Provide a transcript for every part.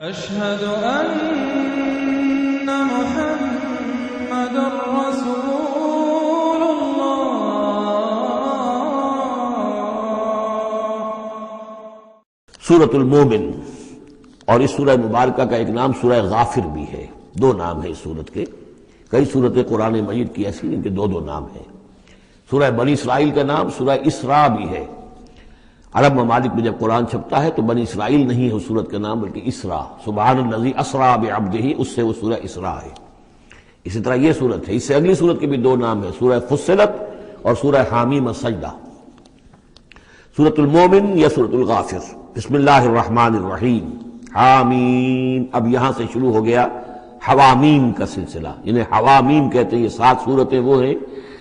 أشهد أن محمد رسول الله. سورۃ المومن، اور اس سورہ مبارکہ کا ایک نام سورہ غافر بھی ہے. دو نام ہیں اس سورت کے. کئی سورتیں قرآن مجید کی ایسی ان کے دو دو نام ہیں. سورہ بنی اسرائیل کا نام سورہ اسراء بھی ہے. عرب ممالک میں جب قرآن چھپتا ہے تو بنی اسرائیل نہیں ہے اس سورت کا نام، بلکہ اسراء. سبحان الذی اسریٰ بعبدہ، اس سے وہ سورہ اسراء ہے. اسی طرح یہ سورت ہے. اس سے اگلی سورت کے بھی دو نام ہیں، سورہ فصلت اور سورہ حامیم السجدہ. سورۃ المومن یا سورۃ الغافر. بسم اللہ الرحمن الرحیم. حامیم. اب یہاں سے شروع ہو گیا حوامیم کا سلسلہ. انہیں حوامیم کہتے ہیں. یہ 7 سورتیں وہ ہیں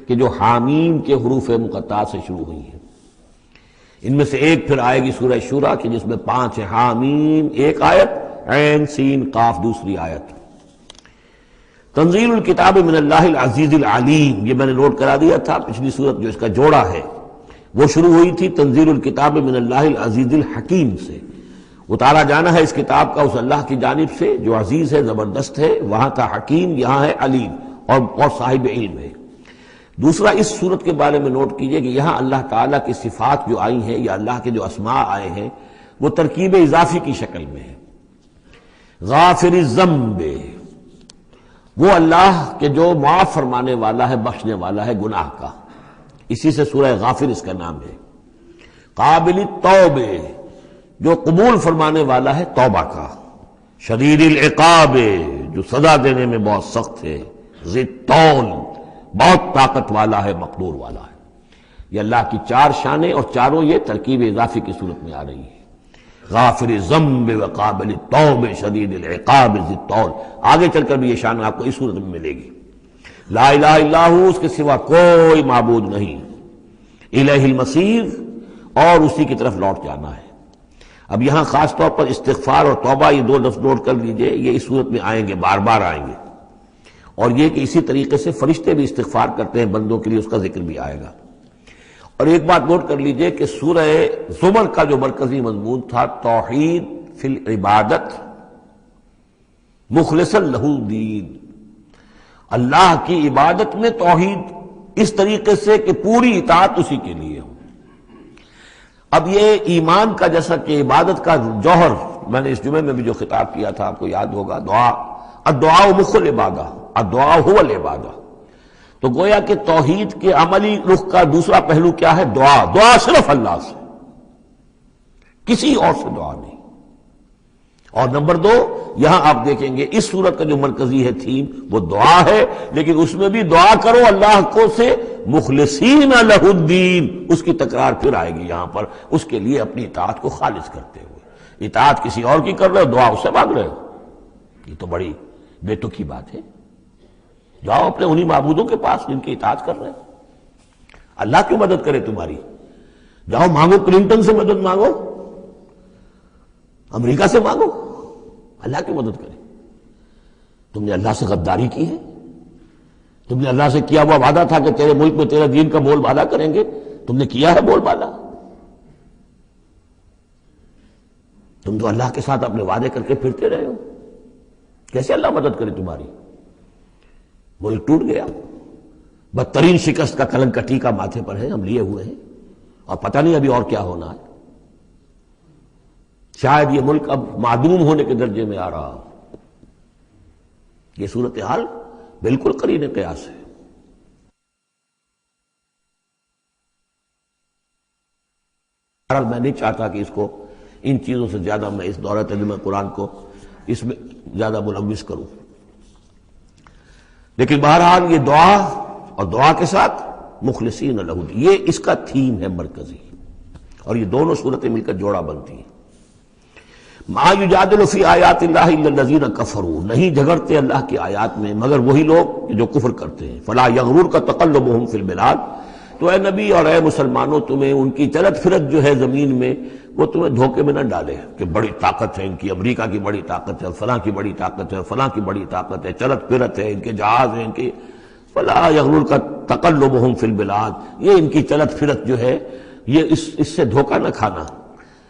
کہ جو حامیم کے حروف مقطعات سے شروع ہوئی ہیں. ان میں سے ایک پھر آئے گی سورہ شورى کی جس میں 5 ہے. حامیم ایک آیت، عین سین قاف دوسری آیت. تنزیل الکتاب من اللہ العزیز العلیم، یہ میں نے نوٹ کرا دیا تھا. پچھلی سورت جو اس کا جوڑا ہے وہ شروع ہوئی تھی تنزیل الکتاب من اللہ العزیز الحکیم سے. اتارا جانا ہے اس کتاب کا اس اللہ کی جانب سے جو عزیز ہے، زبردست ہے. وہاں کا حکیم، یہاں ہے علیم اور صاحب علم ہے. دوسرا اس صورت کے بارے میں نوٹ کیجئے کہ یہاں اللہ تعالیٰ کی صفات جو آئی ہیں یا اللہ کے جو اسماء آئے ہیں وہ ترکیب اضافی کی شکل میں ہے. غافر الذنب، وہ اللہ کہ جو معاف فرمانے والا ہے، بخشنے والا ہے گناہ کا. اسی سے سورہ غافر اس کا نام ہے. قابل التوب، جو قبول فرمانے والا ہے توبہ کا. شدید العقاب، جو سزا دینے میں بہت سخت ہے. ذی الطول، بہت طاقت والا ہے، مقدور والا ہے. یہ اللہ کی 4 شانیں اور چاروں یہ ترکیب اضافی کی صورت میں آ رہی ہے. غافر الذنب وقابل التوب شدید العقاب ذی الطول. آگے چل کر بھی یہ شان آپ کو اس صورت میں ملے گی. لا الہ الا ہو، اس کے سوا کوئی معبود نہیں. الیہ المصیر، اور اسی کی طرف لوٹ جانا ہے. اب یہاں خاص طور پر استغفار اور توبہ یہ 2 لفظ نوٹ کر لیجئے. یہ اس صورت میں آئیں گے، بار بار آئیں گے. اور یہ کہ اسی طریقے سے فرشتے بھی استغفار کرتے ہیں بندوں کے لیے، اس کا ذکر بھی آئے گا. اور ایک بات نوٹ کر لیجئے کہ سورہ زمر کا جو مرکزی مضمون تھا توحید فی العبادت مخلصا لہ الدین، اللہ کی عبادت میں توحید اس طریقے سے کہ پوری اطاعت اسی کے لیے ہو. اب یہ ایمان کا جیسا کہ عبادت کا جوہر، میں نے اس جمعے میں بھی جو خطاب کیا تھا آپ کو یاد ہوگا، دعا، الدعاء مخ العبادہ، الدعاء هو العبادہ. تو گویا کہ توحید کے عملی رخ کا دوسرا پہلو کیا ہے؟ دعا. دعا صرف اللہ سے، کسی اور سے دعا نہیں. اور نمبر 2، یہاں آپ دیکھیں گے اس صورت کا جو مرکزی ہے تھیم وہ دعا ہے، لیکن اس میں بھی دعا کرو اللہ کو سے مخلصین لہ الدین. اس کی تکرار پھر آئے گی یہاں پر، اس کے لیے اپنی اطاعت کو خالص کرتے ہوئے. اطاعت کسی اور کی کر رہے ہو، دعا اس سے مانگ رہے ہو، یہ تو بڑی بے تکی بات ہے. جاؤ اپنے انہی معبودوں کے پاس جن کی اطاعت کر رہے ہیں. اللہ کیوں مدد کرے تمہاری؟ جاؤ مانگو، کلنٹن سے مدد مانگو، امریکہ سے مانگو. اللہ کی مدد کرے. تم نے اللہ سے غداری کی ہے. تم نے اللہ سے کیا ہوا وعدہ تھا کہ تیرے ملک میں تیرے دین کا بول بالا کریں گے، تم نے کیا ہے بول بالا؟ تم تو اللہ کے ساتھ اپنے وعدے کر کے پھرتے رہے ہو. کیسے اللہ مدد کرے تمہاری؟ ملک ٹوٹ گیا، بدترین شکست کا کلنک کا ٹیکہ ماتھے پر ہے، ہم لیے ہوئے ہیں، اور پتہ نہیں ابھی اور کیا ہونا ہے. شاید یہ ملک اب معدوم ہونے کے درجے میں آ رہا. یہ صورتحال بالکل قرین قیاس ہے. میں نہیں چاہتا کہ اس کو ان چیزوں سے زیادہ میں اس دورہ ترجمہ قرآن کو اس میں زیادہ ملوث کروں. لیکن بہرحال یہ دعا اور دعا کے ساتھ مخلصین لہ الدین، یہ اس کا تھیم ہے مرکزی. اور یہ دونوں صورتیں مل کر جوڑا بنتی ہیں. ما یجادل فی آیات اللہ الا الذین کفروا، نہیں جھگڑتے اللہ کی آیات میں مگر وہی لوگ جو کفر کرتے ہیں. فلا یغررک تقلبہم فی البلاد، تو اے نبی اور اے مسلمانوں تمہیں ان کی چلت پھرت جو ہے زمین میں وہ تمہیں دھوکے میں نہ ڈالے کہ بڑی طاقت ہے ان کی، امریکہ کی بڑی طاقت ہے، فلاں کی بڑی طاقت ہے، فلاں کی بڑی طاقت ہے، چلت پھرت ہے، ان کے جہاز ہیں، ان کی. فلا یغررک تقلبہم فی البلاد، یہ ان کی چلت پھرت جو ہے یہ اس سے دھوکہ نہ کھانا.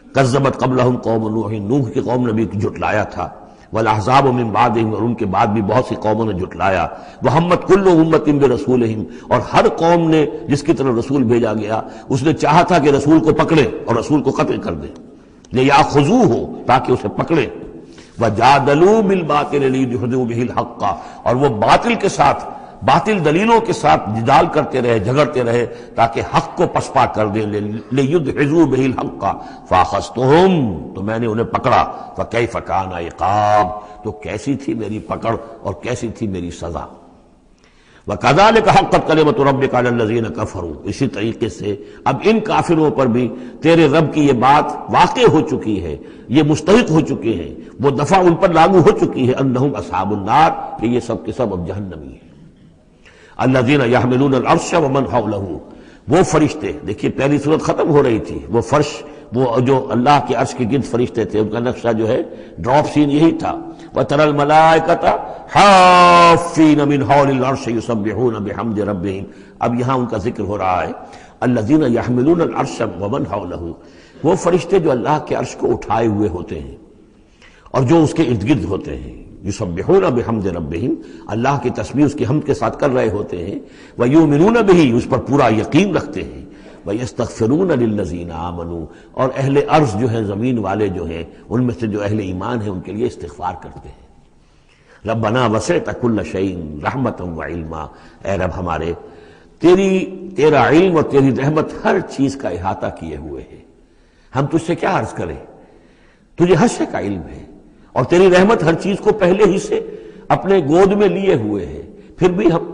کذبت قبلہم قوم نوح، نوح کی قوم نے بھی جھٹلایا تھا. والاحزاب من بعدہم، اور ان کے بعد بھی بہت سی قوموں نے جھٹلایا، وہمت کل امت برسولہم، اور ہر قوم نے جس کی طرف رسول بھیجا گیا اس نے چاہا تھا کہ رسول کو پکڑے اور رسول کو قتل کر دے، لیاخذوہ، تاکہ اسے پکڑے، وجادلوا بالباطل لیدحضوا بہ الحق، اور وہ باطل کے ساتھ، باطل دلیلوں کے ساتھ جدال کرتے رہے، جھگڑتے رہے تاکہ حق کو پسپا کر دیں، لیدحضوا بہ الحق فاخذتہم، تو میں نے انہیں پکڑا، فکیف کان عقاب، تو کیسی تھی میری پکڑ اور کیسی تھی میری سزا۔ وَكَذَلِكَ حَقَّتْ كَلِمَةُ رَبِّكَ عَلَى الَّذِينَ كَفَرُوا، اسی طریقے سے اب ان کافروں پر بھی تیرے رب کی یہ بات واقع ہو چکی ہے، یہ مستحق ہو چکے ہیں، وہ دفعہ ان پر لاگو ہو چکی ہے، انہم اصحاب النار، کہ یہ سب کے سب اب جہنمی ہیں۔ الذین یحملون العرش ومن حولہ، وہ فرشتے، دیکھیے پہلی صورت ختم ہو رہی تھی، وہ فرش، وہ جو اللہ کے عرش کے گرد فرشتے تھے، ان کا نقشہ جو ہے ڈراپ سین یہی تھا، وَتَرَى الْمَلَائِكَةَ حَافِّينَ مِنْ حَوْلِ الْعَرْشِ يُسَبِّحُونَ بِحَمْدِ رَبِّهِمْ، اب یہاں ان کا ذکر ہو رہا ہے، الذین یحملون العرش ومن حولہ، وہ فرشتے جو اللہ کے عرش کو اٹھائے ہوئے ہوتے ہیں اور جو اس کے ارد گرد ہوتے ہیں، یسبحون بحمد ربہم، اللہ کی تسبیح اس کی حمد کے ساتھ کر رہے ہوتے ہیں، ویؤمنون بہ، اس پر پورا یقین رکھتے ہیں، ویستغفرون للذین آمنوا، اور اہل ارض جو ہیں، زمین والے جو ہیں، ان میں سے جو اہل ایمان ہیں ان کے لیے استغفار کرتے ہیں۔ ربنا وسعت کل شیء رحمۃ وعلما، اے رب ہمارے، تیرا علم اور تیری رحمت ہر چیز کا احاطہ کیے ہوئے ہے، ہم تجھ سے کیا عرض کریں، تجھے ہر شے کا علم ہے، اور تیری رحمت ہر چیز کو پہلے ہی سے اپنے گود میں لیے ہوئے ہے، پھر بھی ہم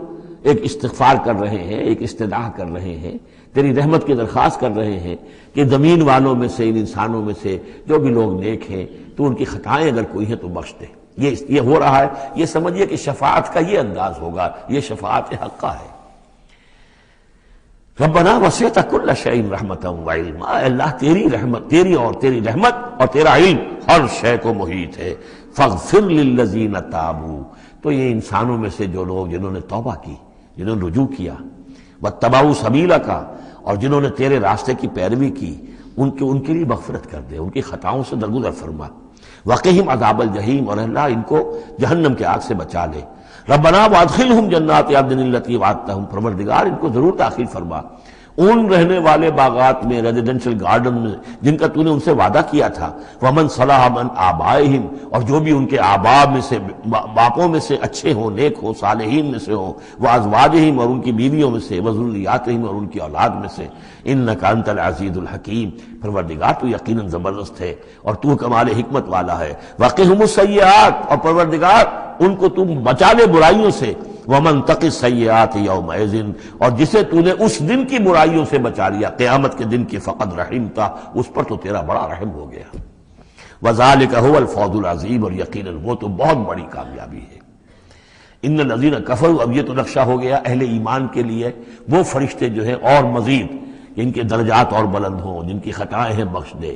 ایک استغفار کر رہے ہیں، ایک استدعا کر رہے ہیں، تیری رحمت کی درخواست کر رہے ہیں کہ زمین والوں میں سے، ان انسانوں میں سے جو بھی لوگ نیک ہیں، تو ان کی خطائیں اگر کوئی ہیں تو بخش دے۔ یہ ہو رہا ہے، یہ سمجھیے کہ شفاعت کا یہ انداز ہوگا، یہ شفاعت حقہ ہے۔ ربنا وسعت کل شیء رحمۃ وعلما، اے اللہ تیری رحمت، تیری رحمت اور تیرا علم ہر شے کو محیط ہے۔ فاغفر للذین تابوا، تو یہ انسانوں میں سے جو لوگ جنہوں نے توبہ کی، جنہوں نے رجوع کیا، واتبعوا سبیلک، اور جنہوں نے تیرے راستے کی پیروی کی، ان کے لیے مغفرت کر دے، ان کی خطاؤں سے درگزر فرما۔ وقہم عذاب الجحیم، اور اللہ ان کو جہنم کے آگ سے بچا لے۔ ربنا وادخلہم جنات عدن التی وعدتہم، پروردگار ان کو ضرور داخل فرما ان رہنے والے باغات میں، ریزیڈنشل گارڈن میں جن کا تو نے ان سے وعدہ کیا تھا۔ ومن صلح من آبائہم، اور جو بھی ان کے آباء میں سے، باپوں میں سے اچھے ہوں، نیک ہوں، صالحین میں سے ہوں، وازواجہم، اور ان کی بیویوں میں سے، وذریاتہم، اور ان کی اولاد میں سے۔ انک انت العزیز الحکیم، پروردگار تو یقیناً زبردست ہے اور تو کمال حکمت والا ہے۔ وقہم السیئات، اور پروردگار ان کو تم بچا لے برائیوں سے۔ ومن تق السیئات یومئذ، اور جسے تو نے اس دن کی برائیوں سے بچا لیا، قیامت کے دن کی، فقد رحمتا، اس پر تو تیرا بڑا رحم ہو گیا۔ وذالک هو الفوز العظیم، اور یقیناً وہ تو بہت بڑی کامیابی ہے۔ ان الذین کفروا، اب یہ تو نقشہ ہو گیا اہل ایمان کے لیے، وہ فرشتے جو ہیں اور مزید ان کے درجات اور بلند ہوں، جن کی خطائیں ہیں بخش دے۔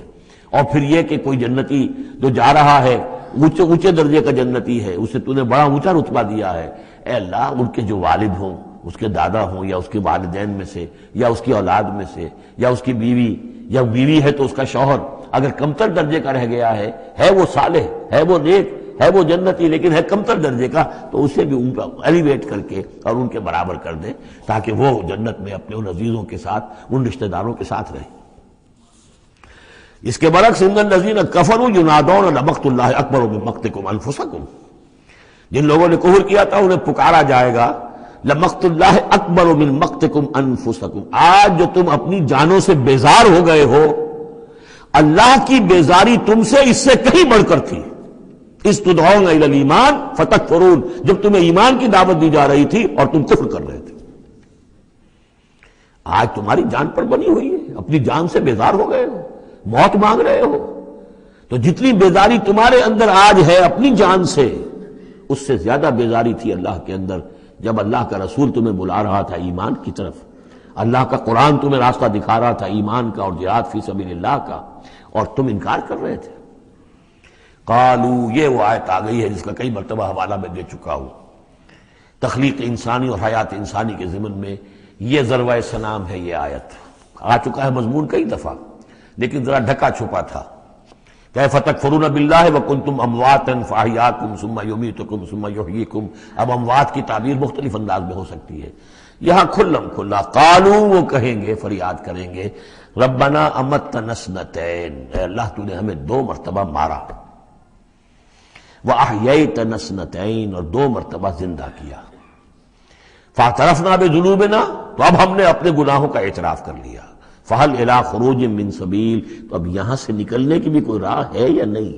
اور پھر یہ کہ کوئی جنتی جو جا رہا ہے اونچے درجے کا جنتی ہے، اسے تو نے بڑا اونچا رتبہ دیا ہے، اے اللہ ان کے جو والد ہوں، اس کے دادا ہوں، یا اس کے والدین میں سے، یا اس کی اولاد میں سے، یا اس کی بیوی، یا بیوی ہے تو اس کا شوہر اگر کمتر درجے کا رہ گیا ہے وہ صالح، ہے وہ نیک، ہے وہ جنتی، لیکن ہے کمتر درجے کا، تو اسے بھی ایلیویٹ کر کے اور ان کے برابر کر دے، تاکہ وہ جنت میں اپنے ان عزیزوں کے ساتھ، ان رشتہ داروں کے ساتھ رہے۔ اس کے برعکس ان الذین کفروا ینادون لمقت اللہ اکبر من مقتکم انفسکم، جن لوگوں نے کفر کیا تھا انہیں پکارا جائے گا، لمقت اللہ اکبر من مقتکم انفسکم، آج جو تم اپنی جانوں سے بیزار ہو گئے ہو، اللہ کی بیزاری تم سے اس سے کہیں بڑھ کر تھی۔ اذ تدعون الی الایمان فتکفرون، جب تمہیں ایمان کی دعوت دی جا رہی تھی اور تم کفر کر رہے تھے۔ آج تمہاری جان پر بنی ہوئی ہے، اپنی جان سے بیزار ہو گئے ہو، موت مانگ رہے ہو، تو جتنی بیزاری تمہارے اندر آج ہے اپنی جان سے، اس سے زیادہ بیزاری تھی اللہ کے اندر جب اللہ کا رسول تمہیں بلا رہا تھا ایمان کی طرف، اللہ کا قرآن تمہیں راستہ دکھا رہا تھا ایمان کا اور جہاد فی سبیل اللہ کا، اور تم انکار کر رہے تھے۔ قالو، یہ وہ آیت آ گئی ہے جس کا کئی مرتبہ حوالہ میں دے چکا ہوں، تخلیق انسانی اور حیات انسانی کے ضمن میں یہ ذروہ سلام ہے۔ یہ آیت آ چکا ہے مضمون کئی دفعہ، لیکن ذرا ڈھکا چھپا تھا۔ کیف تکفرون باللہ وکنتم امواتا فاحیاکم ثم یمیتکم ثم یحییکم. اب اموات کی تعبیر مختلف انداز میں ہو سکتی ہے. یہاں کھلم کھلا قالوا وہ کہیں گے، فریاد کریں گے، ربنا امتنا اثنتین، اے اللہ تو نے ہمیں 2 مرتبہ مارا، واحییتنا اثنتین، اور 2 مرتبہ زندہ کیا، فاعترفنا بذنوبنا، تو اب ہم نے اپنے گناہوں کا اعتراف کر لیا، فہل الی خروج من سبیل، تو اب یہاں سے نکلنے کی بھی کوئی راہ ہے یا نہیں؟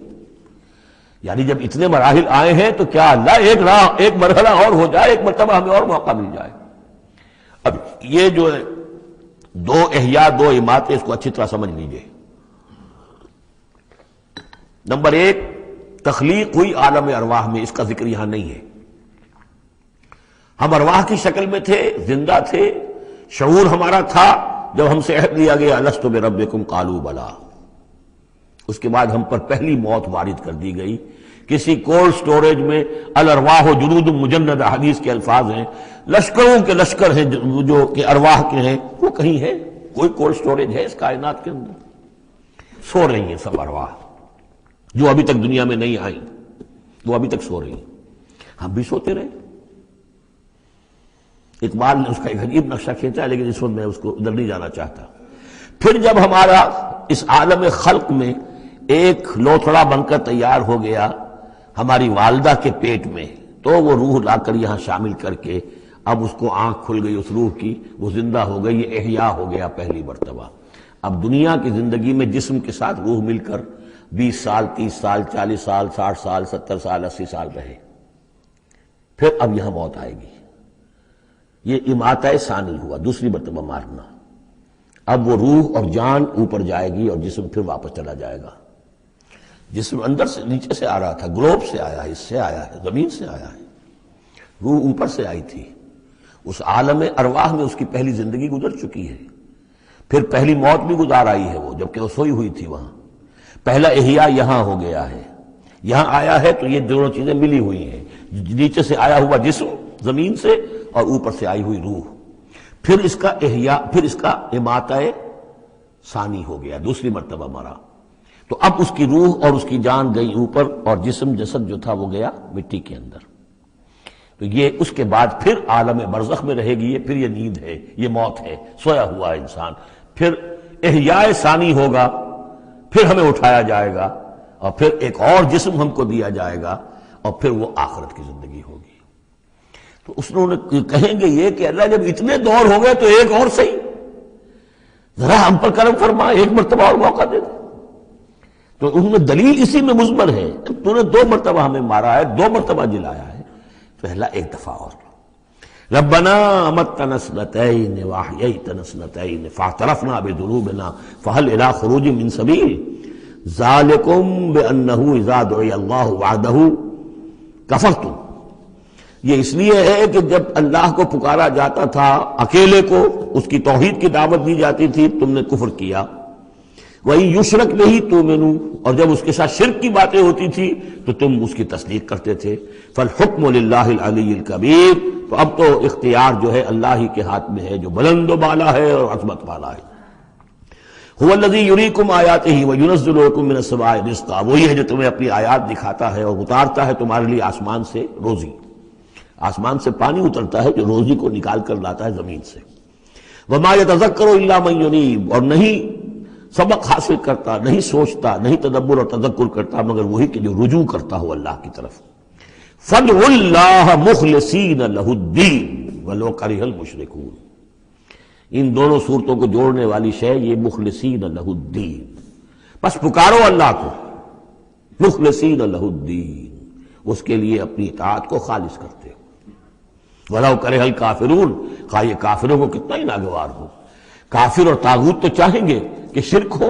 یعنی جب اتنے مراحل آئے ہیں تو کیا اللہ ایک مرحلہ اور ہو جائے، ایک مرتبہ ہمیں اور موقع مل جائے؟ اب یہ جو ہے 2 احیاء 2 اماتیں، اس کو اچھی طرح سمجھ لیجئے. نمبر 1، تخلیق ہوئی عالم ارواح میں، اس کا ذکر یہاں نہیں ہے. ہم ارواح کی شکل میں تھے، زندہ تھے، شعور ہمارا تھا. جب ہم سے عہد لیا گیا الست بربکم قالوا بلا، اس کے بعد ہم پر پہلی موت وارد کر دی گئی. کسی کولڈ سٹوریج میں الارواح جنود مجندہ، حدیث کے الفاظ ہیں، لشکروں کے لشکر ہیں جو کہ ارواح کے ہیں، وہ کہیں ہے؟ کوئی کولڈ سٹوریج ہے اس کائنات کے اندر؟ سو رہی ہیں سب ارواح جو ابھی تک دنیا میں نہیں آئیں، وہ ابھی تک سو رہی ہیں. ہم بھی سوتے رہے. اقبال نے اس کا ایک عجیب نقشہ کھینچا ہے، لیکن اس وقت میں اس کو ادھر نہیں جانا چاہتا. پھر جب ہمارا اس عالم خلق میں ایک لوتھڑا بن کر تیار ہو گیا ہماری والدہ کے پیٹ میں، تو وہ روح لا کر یہاں شامل کر کے اب اس کو آنکھ کھل گئی اس روح کی، وہ زندہ ہو گئی، یہ احیاء ہو گیا پہلی مرتبہ. اب دنیا کی زندگی میں جسم کے ساتھ روح مل کر 20 سال 30 سال 40 سال 60 سال 70 سال 80 سال رہے. پھر اب یہاں موت آئے گی. یہ اماتہ ثانی ہوا، دوسری مرتبہ مارنا. اب وہ روح اور جان اوپر جائے گی اور جسم پھر واپس چلا جائے گا. جسم اندر سے نیچے سے آ رہا تھا، گلوب سے آیا ہے، اس سے آیا ہے، زمین سے آیا ہے. روح اوپر سے آئی تھی. اس عالم ارواح میں اس کی پہلی زندگی گزر چکی ہے. پھر پہلی موت بھی گزار آئی ہے وہ، جبکہ وہ سوئی ہوئی تھی وہاں. پہلا احیاء یہاں ہو گیا ہے. یہاں آیا ہے تو یہ دونوں چیزیں ملی ہوئی ہیں، نیچے سے آیا ہوا جسم زمین سے اور اوپر سے آئی ہوئی روح. پھر اس کا احیاء، پھر اس کا اماتہ ثانی ہو گیا، دوسری مرتبہ مرا. تو اب اس کی روح اور اس کی جان گئی اوپر اور جسم جسد جو تھا وہ گیا مٹی کے اندر. تو یہ اس کے بعد پھر عالم برزخ میں رہے گی. یہ پھر یہ نیند ہے، یہ موت ہے، سویا ہوا انسان. پھر احیاء ثانی ہوگا، پھر ہمیں اٹھایا جائے گا اور پھر ایک اور جسم ہم کو دیا جائے گا اور پھر وہ آخرت کی زندگی ہوگی. تو اس نے کہیں گے یہ کہ اللہ جب اتنے دور ہو گئے تو ایک اور صحیح، ذرا ہم پر کرم فرما، ایک مرتبہ اور موقع دے دے. تو ان میں دلیل اسی میں مضمر ہے. تو نے 2 مرتبہ ہمیں مارا ہے، 2 مرتبہ جلایا ہے، تو اللہ ایک دفعہ اور. ربنا امتنا اثنتین واحییتنا اثنتین فاعترفنا بذنوبنا فهل الى خروج من سبیل ذالکم بانہ اذا دعی اللہ وحدہ کفرتم. یہ اس لیے ہے کہ جب اللہ کو پکارا جاتا تھا اکیلے کو، اس کی توحید کی دعوت دی جاتی تھی، تم نے کفر کیا. وہی یشرک نہیں تؤمنوا، اور جب اس کے ساتھ شرک کی باتیں ہوتی تھی تو تم اس کی تصدیق کرتے تھے. فالحکم للہ العلی الکبیر، تو اب تو اختیار جو ہے اللہ ہی کے ہاتھ میں ہے جو بلند و بالا ہے اور عظمت والا ہے. هو الذی یریکم آیاتہ وینزل لکم من السماء رزقا، وہی ہے جو تمہیں اپنی آیات دکھاتا ہے اور اتارتا ہے تمہارے لیے آسمان سے روزی. آسمان سے پانی اترتا ہے جو روزی کو نکال کر لاتا ہے زمین سے. وما یتذکر الا من ینیب، اور نہیں سبق حاصل کرتا، نہیں سوچتا، نہیں تدبر اور تذکر کرتا مگر وہی کہ جو رجوع کرتا ہو اللہ کی طرف. فادعوا اللہ مخلصین لہ الدین ولو کرہ المشرکون. ان دونوں صورتوں کو جوڑنے والی شے یہ مخلصین لہ الدین، بس پکارو اللہ کو مخلصین لہ الدین، اس کے لیے اپنی اطاعت کو خالص کرتے ہو. وَلَوْ كَرِهَ الْكَافِرُونَ، خواہ یہ کافروں کو کتنا ہی ناگوار ہو. کافر اور طاغوت تو چاہیں گے کہ شرک ہو،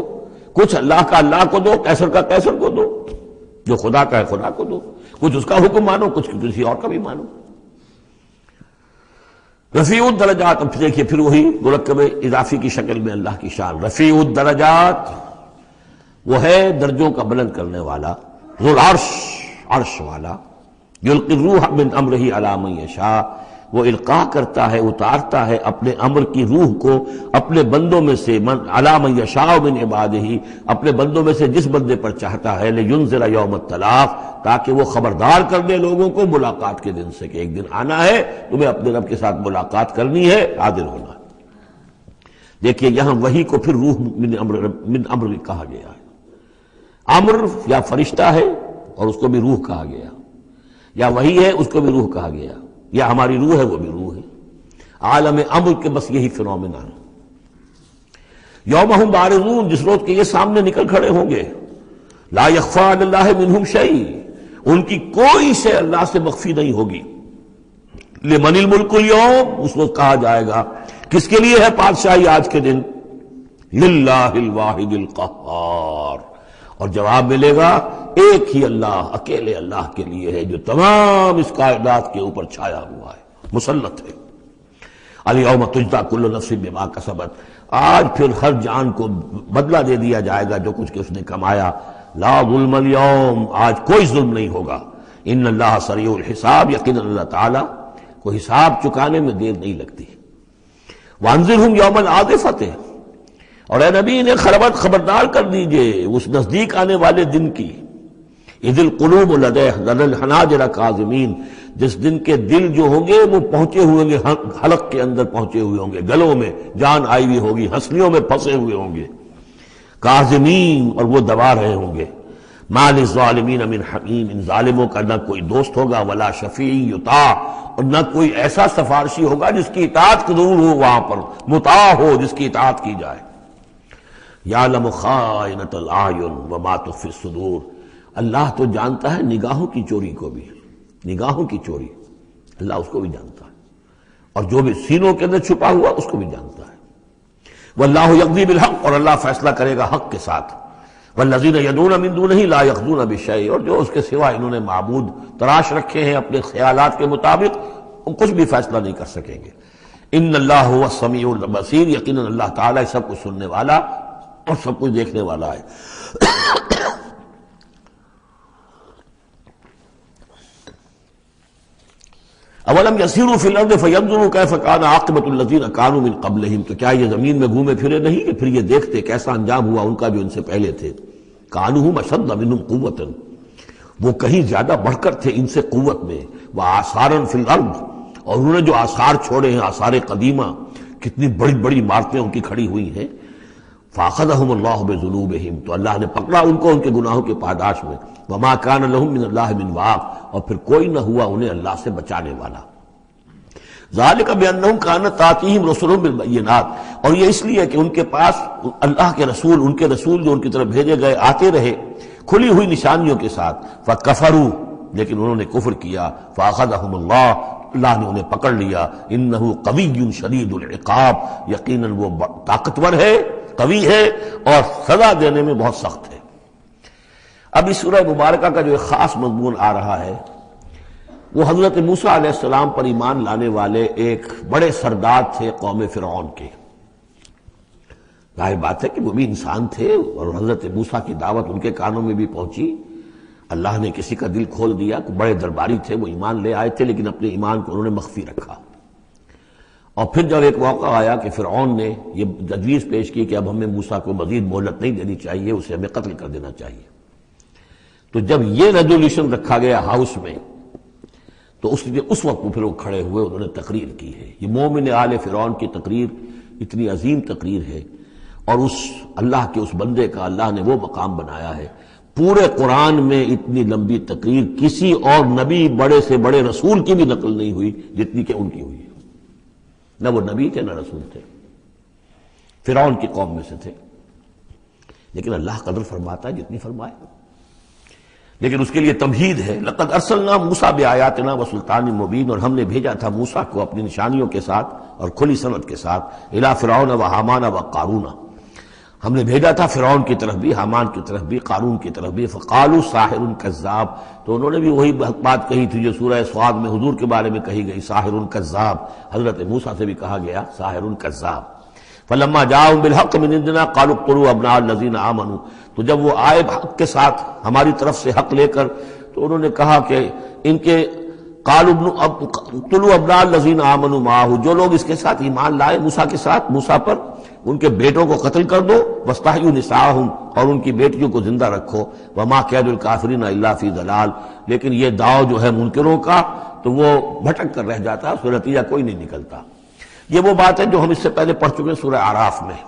کچھ اللہ کا اللہ کو دو، کیسر کا کیسر کو دو، جو خدا کا ہے خدا کو دو، کچھ اس کا حکم مانو، کچھ کسی اور کا بھی مانو. رفیع الدرجات، اب دیکھیے پھر وہی مرکب اضافی کی شکل میں اللہ کی شان. رفیع الدرجات وہ ہے درجوں کا بلند کرنے والا، ذو العرش، عرش والا. یلقی الروح من امرہ علی من یشاء، وہ القاء کرتا ہے، اتارتا ہے اپنے امر کی روح کو اپنے بندوں میں سے، من علی من یشاء من عبادہ، اپنے بندوں میں سے جس بندے پر چاہتا ہے، لینذر یوم الطلاق، تاکہ وہ خبردار کر دے لوگوں کو ملاقات کے دن سے کہ ایک دن آنا ہے، تمہیں اپنے رب کے ساتھ ملاقات کرنی ہے، حاضر ہونا ہے۔ دیکھیے یہاں وحی کو پھر روح من امر کہا گیا ہے۔ امر یا فرشتہ ہے اور اس کو بھی روح کہا گیا، یا وحی ہے اس کو بھی روح کہا گیا، یا ہماری روح ہے وہ بھی روح ہے۔ عالم امر کے بس یہی فنومینا ہے۔ یوم ہم بارزون، جس روز کے یہ سامنے نکل کھڑے ہوں گے، لا یخفی علی اللہ منہم شیء، ان کی کوئی شے اللہ سے مخفی نہیں ہوگی۔ لمن الملک اليوم، اس وقت کہا جائے گا کس کے لیے ہے بادشاہی آج کے دن؟ للہ الواحد القہار، اور جواب ملے گا ایک ہی اللہ، اکیلے اللہ کے لیے ہے جو تمام اس کائنات کے اوپر چھایا ہوا ہے، مسلط ہے۔ الیوم تجزی کل نفس بما کسبت، آج پھر ہر جان کو بدلہ دے دیا جائے گا جو کچھ کہ اس نے کمایا۔ لا ظلم اليوم، آج کوئی ظلم نہیں ہوگا۔ ان اللہ سریع الحساب، یقینا اللہ تعالی کو حساب چکانے میں دیر نہیں لگتی۔ وانذرہم یوم العاصفۃ، اور اے نبی انہیں خبردار کر دیجئے اس نزدیک آنے والے دن کی۔ اذ القلوب لدی الحناجر کاظمین، جس دن کے دل جو ہوں گے وہ پہنچے ہوئے ہوں گے، حلق کے اندر پہنچے ہوئے ہوں گے، گلوں میں جان آئی ہوئی ہوگی، ہنسلیوں میں پھنسے ہوئے ہوں گے، کاظمین، اور وہ دبا رہے ہوں گے۔ ما للظالمین من حمیم، ان ظالموں کا نہ کوئی دوست ہوگا، ولا شفیع یطاع، اور نہ کوئی ایسا سفارشی ہوگا جس کی اطاعت ضرور ہو، وہاں پر مطاع ہو جس کی اطاعت کی جائے۔ یعلم خائنۃ الاعین وما تخفی الصدور، اللہ تو جانتا ہے نگاہوں کی چوری کو بھی، نگاہوں کی چوری اللہ اس کو بھی جانتا ہے، اور جو بھی سینوں کے اندر چھپا ہوا اس کو بھی جانتا ہے۔ واللہ یقضی بالحق، اور اللہ فیصلہ کرے گا حق کے ساتھ۔ والذین یدعون من دونہ لا یقضون بشیء، اور جو اس کے سوا انہوں نے معبود تراش رکھے ہیں اپنے خیالات کے مطابق، وہ کچھ بھی فیصلہ نہیں کر سکیں گے۔ ان اللہ هو السمیع البصیر، یقیناً اللہ تعالیٰ سب کچھ سننے والا اور سب کچھ دیکھنے والا ہے۔ اولم یسیروا فی الارض فینظروا کیف کان عاقبۃ الذین کانوا من قبلہم، تو کیا یہ زمین میں گھومے پھرے نہیں کہ پھر یہ دیکھتے کیسا انجام ہوا ان کا جو ان سے پہلے تھے۔ کانوا اشد منہم قوۃ، وہ کہیں زیادہ بڑھ کر تھے ان سے قوت میں، وآثارا فی الارض، اور انہوں نے جو آثار چھوڑے ہیں، آثار قدیمہ، کتنی بڑی بڑی عمارتیں ان کی کھڑی ہوئی ہیں۔ فاخذہم اللہ بذنوبہم، تو اللہ نے پکڑا ان کو ان کے گناہوں کے پاداش میں۔ وما کان لہم من اللہ من واق، اور پھر کوئی نہ ہوا انہیں اللہ سے بچانے والا۔ ذالک بانہم کانت تاتیہم رسلہم بالبینات، اور یہ اس لیے کہ ان کے پاس اللہ کے رسول، ان کے رسول جو ان کی طرف بھیجے گئے آتے رہے کھلی ہوئی نشانیوں کے ساتھ۔ فکفروا، لیکن انہوں نے کفر کیا۔ فاخذہم اللہ، اللہ نے انہیں پکڑ لیا۔ انہ قوی شدید العقاب، یقیناً وہ طاقتور ہے، قوی ہے، اور سزا دینے میں بہت سخت ہے۔ اب اس سورہ مبارکہ کا جو ایک خاص مضمون آ رہا ہے وہ حضرت موسیٰ علیہ السلام پر ایمان لانے والے ایک بڑے سردار تھے قوم فرعون کے۔ ظاہر بات ہے کہ وہ بھی انسان تھے، اور حضرت موسیٰ کی دعوت ان کے کانوں میں بھی پہنچی۔ اللہ نے کسی کا دل کھول دیا، بڑے درباری تھے، وہ ایمان لے آئے تھے، لیکن اپنے ایمان کو انہوں نے مخفی رکھا۔ اور پھر جب ایک موقع آیا کہ فرعون نے یہ تجویز پیش کی کہ اب ہمیں موسیٰ کو مزید مہلت نہیں دینی چاہیے، اسے ہمیں قتل کر دینا چاہیے، تو جب یہ ریزولوشن رکھا گیا ہاؤس میں، تو اس وقت پھر وہ کھڑے ہوئے، انہوں نے تقریر کی ہے۔ یہ مومن آل فرعون کی تقریر اتنی عظیم تقریر ہے، اور اس اللہ کے اس بندے کا اللہ نے وہ مقام بنایا ہے۔ پورے قرآن میں اتنی لمبی تقریر کسی اور نبی، بڑے سے بڑے رسول کی بھی نقل نہیں ہوئی جتنی کہ ان کی ہوئی ہے۔ نہ وہ نبی تھے نہ رسول تھے، فرعون کی قوم میں سے تھے، لیکن اللہ قدر فرماتا ہے جتنی فرمائے۔ لیکن اس کے لیے تمہید ہے۔ لقد ارسلنا موسیٰ بآیاتنا وسلطان مبین، اور ہم نے بھیجا تھا موسیٰ کو اپنی نشانیوں کے ساتھ اور کھلی سند کے ساتھ، الی فرعون وحامان وقارون، ہم نے بھیجا تھا فرعون کی طرف بھی، حامان کی طرف بھی، قارون کی طرف بھی۔ فقالوا ساحر کذاب، تو انہوں نے بھی وہی بات کہی تھی جو سورہ صاد میں حضور کے بارے میں کہی گئی، ساحر کذاب۔ حضرت موسیٰ سے بھی کہا گیا ساحر کذاب۔ فلما جاءهم بالحق من عندنا قالوا اقتلوا ابناء الذين آمنوا، تو جب وہ آئے حق کے ساتھ ہماری طرف سے حق لے کر، تو انہوں نے کہا کہ ان کے قالوا اقتلوا ابناء الذین آمنوا معه، جو لوگ اس کے ساتھ ایمان لائے موسیٰ کے ساتھ، موسیٰ پر، ان کے بیٹوں کو قتل کر دو، واستحیوا نساءہم، اور ان کی بیٹیوں کو زندہ رکھو، وما کید الکافرین الا فی ضلال، لیکن یہ داؤ جو ہے منکروں کا تو وہ بھٹک کر رہ جاتا ہے، اس کا نتیجہ کوئی نہیں نکلتا۔ یہ وہ بات ہے جو ہم اس سے پہلے پڑھ چکے ہیں سورہ اعراف میں۔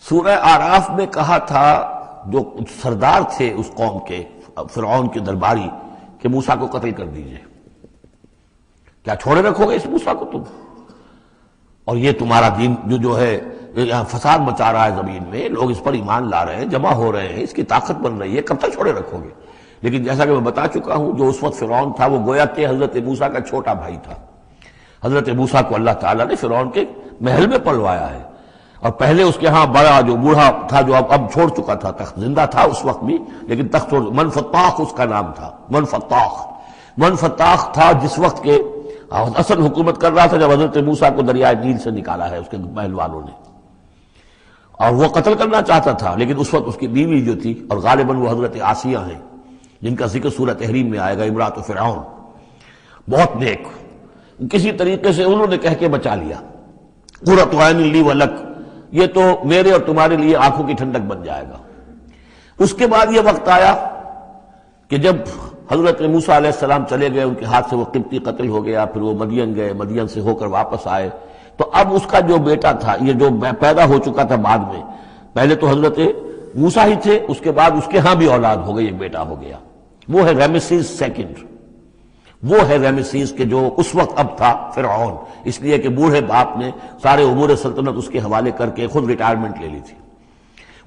سورہ اعراف میں کہا تھا جو سردار تھے اس قوم کے، فرعون کے درباری، کہ موسیٰ کو قتل کر دیجئے، کیا چھوڑے رکھو گے اس موسیٰ کو تم؟ اور یہ تمہارا دین جو ہے یہاں فساد مچا رہا ہے زمین میں، لوگ اس پر ایمان لا رہے ہیں، جمع ہو رہے ہیں، اس کی طاقت بن رہی ہے، کب تک چھوڑے رکھو گے؟ لیکن جیسا کہ میں بتا چکا ہوں، جو اس وقت فرعون تھا وہ گویا کہ حضرت موسیٰ کا چھوٹا بھائی تھا۔ حضرت موسیٰ کو اللہ تعالیٰ نے فرعون کے محل میں پلوایا ہے، اور پہلے اس کے ہاں بڑا جو بوڑھا تھا جو اب چھوڑ چکا تھا تخت، زندہ تھا اس وقت بھی لیکن تخت چھوڑ، منفتاخ اس کا نام تھا، منفتاخ تھا جس وقت کے اصل حکومت کر رہا تھا جب حضرت موسیٰ کو دریائے نیل سے نکالا ہے اس کے محل والوں نے، اور وہ قتل کرنا چاہتا تھا، لیکن اس وقت اس کی بیوی جو تھی، اور غالباً وہ حضرت آسیہ ہیں جن کا ذکر سورہ تحریم میں آئے گا، امرأۃ فرعون، بہت نیک، کسی طریقے سے انہوں نے کہہ کے بچا لیا، قرۃ عین لی ولک، یہ تو میرے اور تمہارے لیے آنکھوں کی ٹھنڈک بن جائے گا۔ اس کے بعد یہ وقت آیا کہ جب حضرت موسیٰ علیہ السلام چلے گئے، ان کے ہاتھ سے وہ قبطی قتل ہو گیا، پھر وہ مدین گئے، مدین سے ہو کر واپس آئے، تو اب اس کا جو بیٹا تھا، یہ جو پیدا ہو چکا تھا بعد میں، پہلے تو حضرت موسیٰ ہی تھے، اس کے بعد اس کے ہاں بھی اولاد ہو گئی، ایک بیٹا ہو گیا، وہ ہے رامسیس سیکنڈ، وہ ہے رامسیس کے جو اس وقت اب تھا فرعون، اس لیے کہ بوڑھے باپ نے سارے امور سلطنت اس کے حوالے کر کے خود ریٹائرمنٹ لے لی تھی۔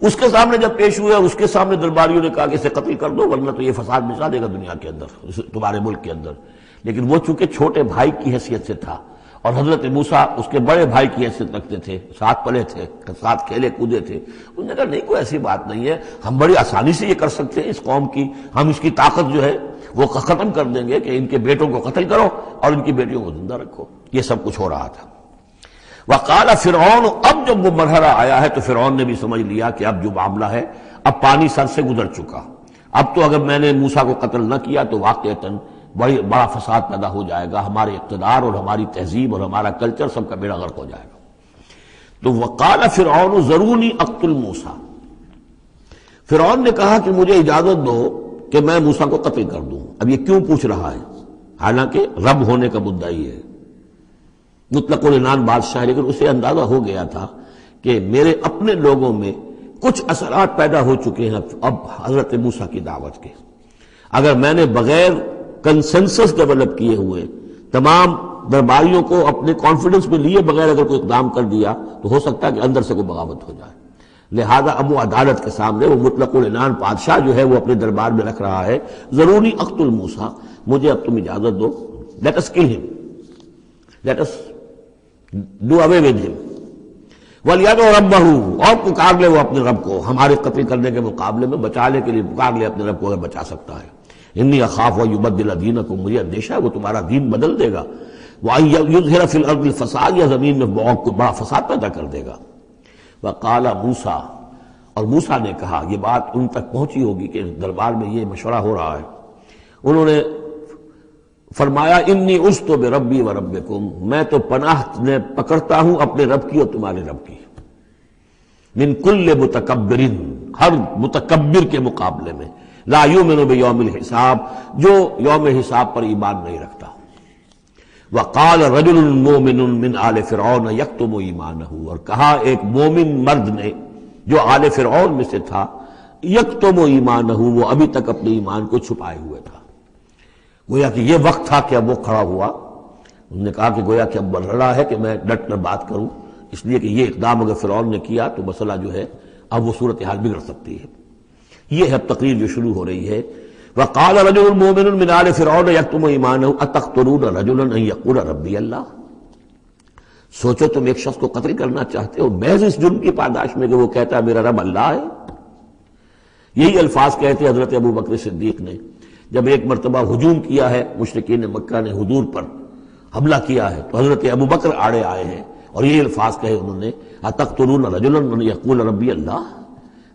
اس کے سامنے جب پیش ہوئے اور اس کے سامنے درباریوں نے کہا کہ اسے قتل کر دو ورنہ تو یہ فساد مچا دے گا دنیا کے اندر، تمہارے ملک کے اندر، لیکن وہ چونکہ چھوٹے بھائی کی حیثیت سے تھا اور حضرت موسیٰ اس کے بڑے بھائی کی حیثیت رکھتے تھے، ساتھ پلے تھے، ساتھ کھیلے کودے تھے، انہوں نے کہا نہیں کوئی ایسی بات نہیں ہے، ہم بڑی آسانی سے یہ کر سکتے ہیں، اس قوم کی ہم اس کی طاقت جو ہے وہ ختم کر دیں گے کہ ان کے بیٹوں کو قتل کرو اور ان کی بیٹیوں کو زندہ رکھو۔ یہ سب کچھ ہو رہا تھا۔ وقال فرعون، اب جب وہ مرحلہ آیا ہے تو فرعون نے بھی سمجھ لیا کہ اب جو معاملہ ہے اب پانی سر سے گزر چکا، اب تو اگر میں نے موسیٰ کو قتل نہ کیا تو واقعتاً بڑا فساد پیدا ہو جائے گا، ہمارے اقتدار اور ہماری تہذیب اور ہمارا کلچر سب کا بیڑا غرق ہو جائے گا۔ تو وقال فرعون ذرونی اقتل موسیٰ، فرعون نے کہا کہ مجھے اجازت دو کہ میں موسیٰ کو قتل کر دوں۔ اب یہ کیوں پوچھ رہا ہے؟ حالانکہ رب ہونے کا مدعی ہے، مطلق العنان بادشاہ، لیکن اسے اندازہ ہو گیا تھا کہ میرے اپنے لوگوں میں کچھ اثرات پیدا ہو چکے ہیں اب حضرت موسیٰ کی دعوت کے، اگر میں نے بغیر کنسنسس ڈیولپ کیے ہوئے تمام درباریوں کو اپنے کانفیڈنس میں لیے بغیر اگر کوئی اقدام کر دیا تو ہو سکتا ہے کہ اندر سے کوئی بغاوت ہو جائے، لہذا اب وہ عدالت کے سامنے وہ مطلق العنان بادشاہ جو ہے وہ اپنے دربار میں رکھ رہا ہے، ضروری اقتل موسیٰ، مجھے اب تم اجازت دو، late us call him, let us do away with him, وَلْيَدْعُ رَبَّهُ، اور پکار لے وہ اپنے رب کو، ہمارے قتل کرنے کے مقابلے میں بچانے کے لیے پکار لے اپنے رب کو اگر بچا سکتا ہے۔ انی اخاف ان یبدل دینکم، مجھے اندیشہ ہے وہ تمہارا دین بدل دے گا، وَأَن یظہر فی الارض الفساد، یا زمین میں بہت بڑا فساد پیدا کر دے گا۔ وقال موسیٰ، اور موسیٰ نے کہا، یہ بات ان تک پہنچی ہوگی کہ دربار میں یہ مشورہ ہو رہا ہے، انہوں نے فرمایا انی عذت بربی وربکم، میں تو پناہ پکڑتا ہوں اپنے رب کی اور تمہارے رب کی، من کل متکبر، ہر متکبر کے مقابلے میں، لا یؤمن بیوم الحساب، جو یوم حساب پر ایمان نہیں رکھتا۔ وقال رجل مومن من آل فرعون یکتم ایمانہ، اور کہا ایک مومن مرد نے جو آل فرعون میں سے تھا، یکتم ایمانہ، وہ ابھی تک اپنے ایمان کو چھپائے ہوئے تھا، گویا کہ یہ وقت تھا کہ اب وہ کھڑا ہوا، انہوں نے کہا کہ گویا کہ اب بڑھ رہا ہے کہ میں ڈٹ کر بات کروں، اس لیے کہ یہ اقدام اگر فرعون نے کیا تو مسئلہ جو ہے اب وہ صورتحال بگڑ سکتی ہے۔ یہ ہے اب تقریر جو شروع ہو رہی ہے، وقال رجل مومن من آل فرعون یکتم ایمانہ اتقتلون رجلا ان یقول ربی اللہ، سوچو تم ایک شخص کو قتل کرنا چاہتے ہو محض اس جرم کی پاداش میں کہ وہ کہتا ہے میرا رب اللہ ہے۔ یہی الفاظ کہتے حضرت ابو بکر صدیق نے جب ایک مرتبہ ہجوم کیا ہے، مشرکین مکہ نے حضور پر حملہ کیا ہے، تو حضرت ابو بکر آڑے آئے ہیں اور یہ الفاظ کہے انہوں نے، اتقتلون رجلا ان یقول ربی اللہ،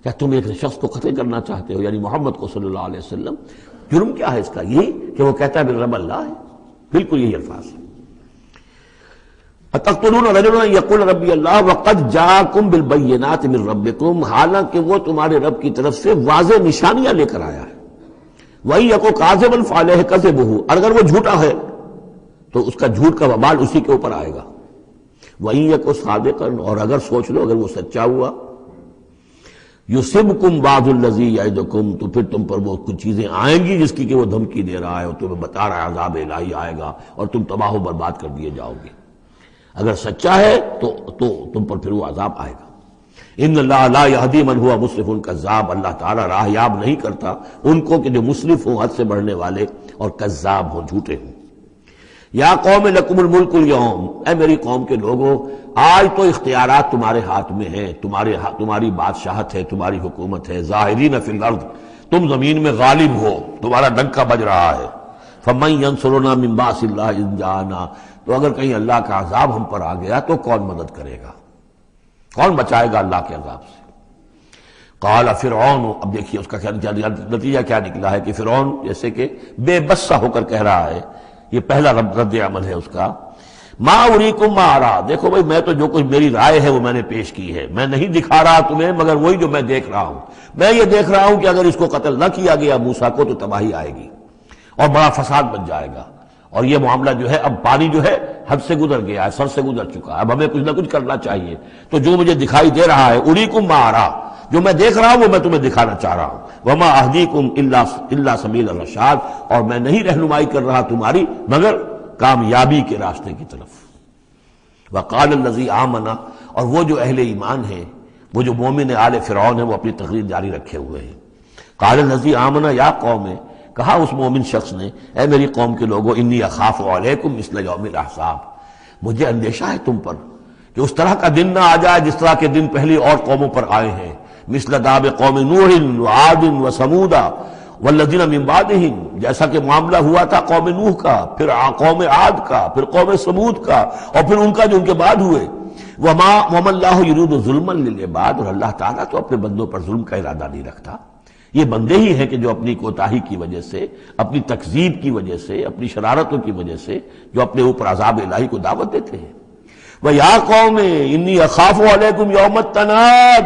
کیا تم ایک شخص کو قتل کرنا چاہتے ہو، یعنی محمد کو صلی اللہ علیہ وسلم، جرم کیا ہے اس کا؟ یہی کہ وہ کہتا ہے میرا رب اللہ ہے۔ بالکل یہی الفاظ ہیں۔ اتقتلون رجلا یقول ربی اللہ وقد جاءکم بالبینات من ربکم، حالانکہ وہ تمہارے رب کی طرف سے واضح نشانیاں لے کر آیا ہے۔ وَإِن يَكُ كَاذِبًا فَعَلَيْهِ كَذِبُهُ، اور اگر وہ جھوٹا ہے تو اس کا جھوٹ کا وبال اسی کے اوپر آئے گا۔ وَإِن يَكُ صَادِقًا، اور اگر سوچ لو اگر وہ سچا ہوا، يُصِبْكُمْ بَعْضُ الَّذِي يَعِدُكُمْ، تو پھر تم پر وہ کچھ چیزیں آئیں گی جس کی کہ وہ دھمکی دے رہا ہے اور تمہیں بتا رہا ہے عذاب الہی آئے گا اور تم تباہ و برباد کر دیے جاؤ گے۔ اگر سچا ہے تو تم پر پھر وہ عذاب آئے گا۔ ان اللہ لا یہدی من ہوا مسرف کذاب، اللہ تعالیٰ راہ یاب نہیں کرتا ان کو کہ جو مسرف ہوں، حد سے بڑھنے والے اور کذاب ہوں، جھوٹے ہوں۔ یا قوم لکم الملک اليوم، اے میری قوم کے لوگوں آج تو اختیارات تمہارے ہاتھ میں ہیں، تمہاری بادشاہت ہے، تمہاری حکومت ہے۔ ظاہرین فی الارض، تم زمین میں غالب ہو، تمہارا ڈنکا بج رہا ہے۔ فمن ینصرنا من باس اللہ اذ جاءنا، تو اگر کہیں اللہ کا عذاب ہم پر آ گیا تو کون مدد کرے گا، کون بچائے گا اللہ کے عذاب سے؟ قال فرعون، اب دیکھیے اس کا نتیجہ کیا نکلا ہے کہ فرعون جیسے کہ بے بس سا ہو کر کہہ رہا ہے، یہ پہلا رد عمل ہے اس کا، ما اریکم ما ارا، دیکھو بھائی میں تو جو کچھ میری رائے ہے وہ میں نے پیش کی ہے، میں نہیں دکھا رہا تمہیں مگر وہی جو میں دیکھ رہا ہوں۔ میں یہ دیکھ رہا ہوں کہ اگر اس کو قتل نہ کیا گیا موسیٰ کو تو تباہی آئے گی اور بڑا فساد بن جائے گا، اور یہ معاملہ جو ہے اب پانی جو ہے حد سے گزر گیا ہے، سر سے گزر چکا ہے، اب ہمیں کچھ نہ کچھ کرنا چاہیے۔ تو جو مجھے دکھائی دے رہا ہے اریکم ما ارا، جو میں دیکھ رہا ہوں وہ میں تمہیں دکھانا چاہ رہا ہوں۔ وما اہدیکم الا سبیل الرشاد، اور میں نہیں رہنمائی کر رہا تمہاری مگر کامیابی کے راستے کی طرف۔ وقال الذی آمن، اور وہ جو اہل ایمان ہیں، وہ جو مومن آل فرعون ہیں، وہ اپنی تقریر جاری رکھے ہوئے ہیں۔ قال الذی آمن یا قوم، کہا اس مومن شخص نے اے میری قوم کے لوگوں، انی اخاف علیکم مثل یوم الاحزاب، مجھے اندیشہ ہے تم پر کہ اس طرح کا دن نہ آ جائے جس طرح کے دن پہلی اور قوموں پر آئے ہیں، مثل داب قوم نوح وعاد وثمود والذین من بعدہم، جیسا کہ معاملہ ہوا تھا قوم نوح کا، پھر قوم عاد کا، پھر قوم ثمود کا، اور پھر ان کا جو ان کے بعد ہوئے۔ وما اللہ یرید ظلما للعباد، اور اللہ تعالیٰ تو اپنے بندوں پر ظلم کا ارادہ نہیں رکھتا۔ یہ بندے ہی ہیں کہ جو اپنی کوتاہی کی وجہ سے، اپنی تکذیب کی وجہ سے، اپنی شرارتوں کی وجہ سے جو اپنے اوپر عذاب الہی کو دعوت دیتے ہیں۔ وَيَا قَوْمِ إِنِّي أَخَافُ عَلَيْكُمْ يَوْمَ التَّنَادِ،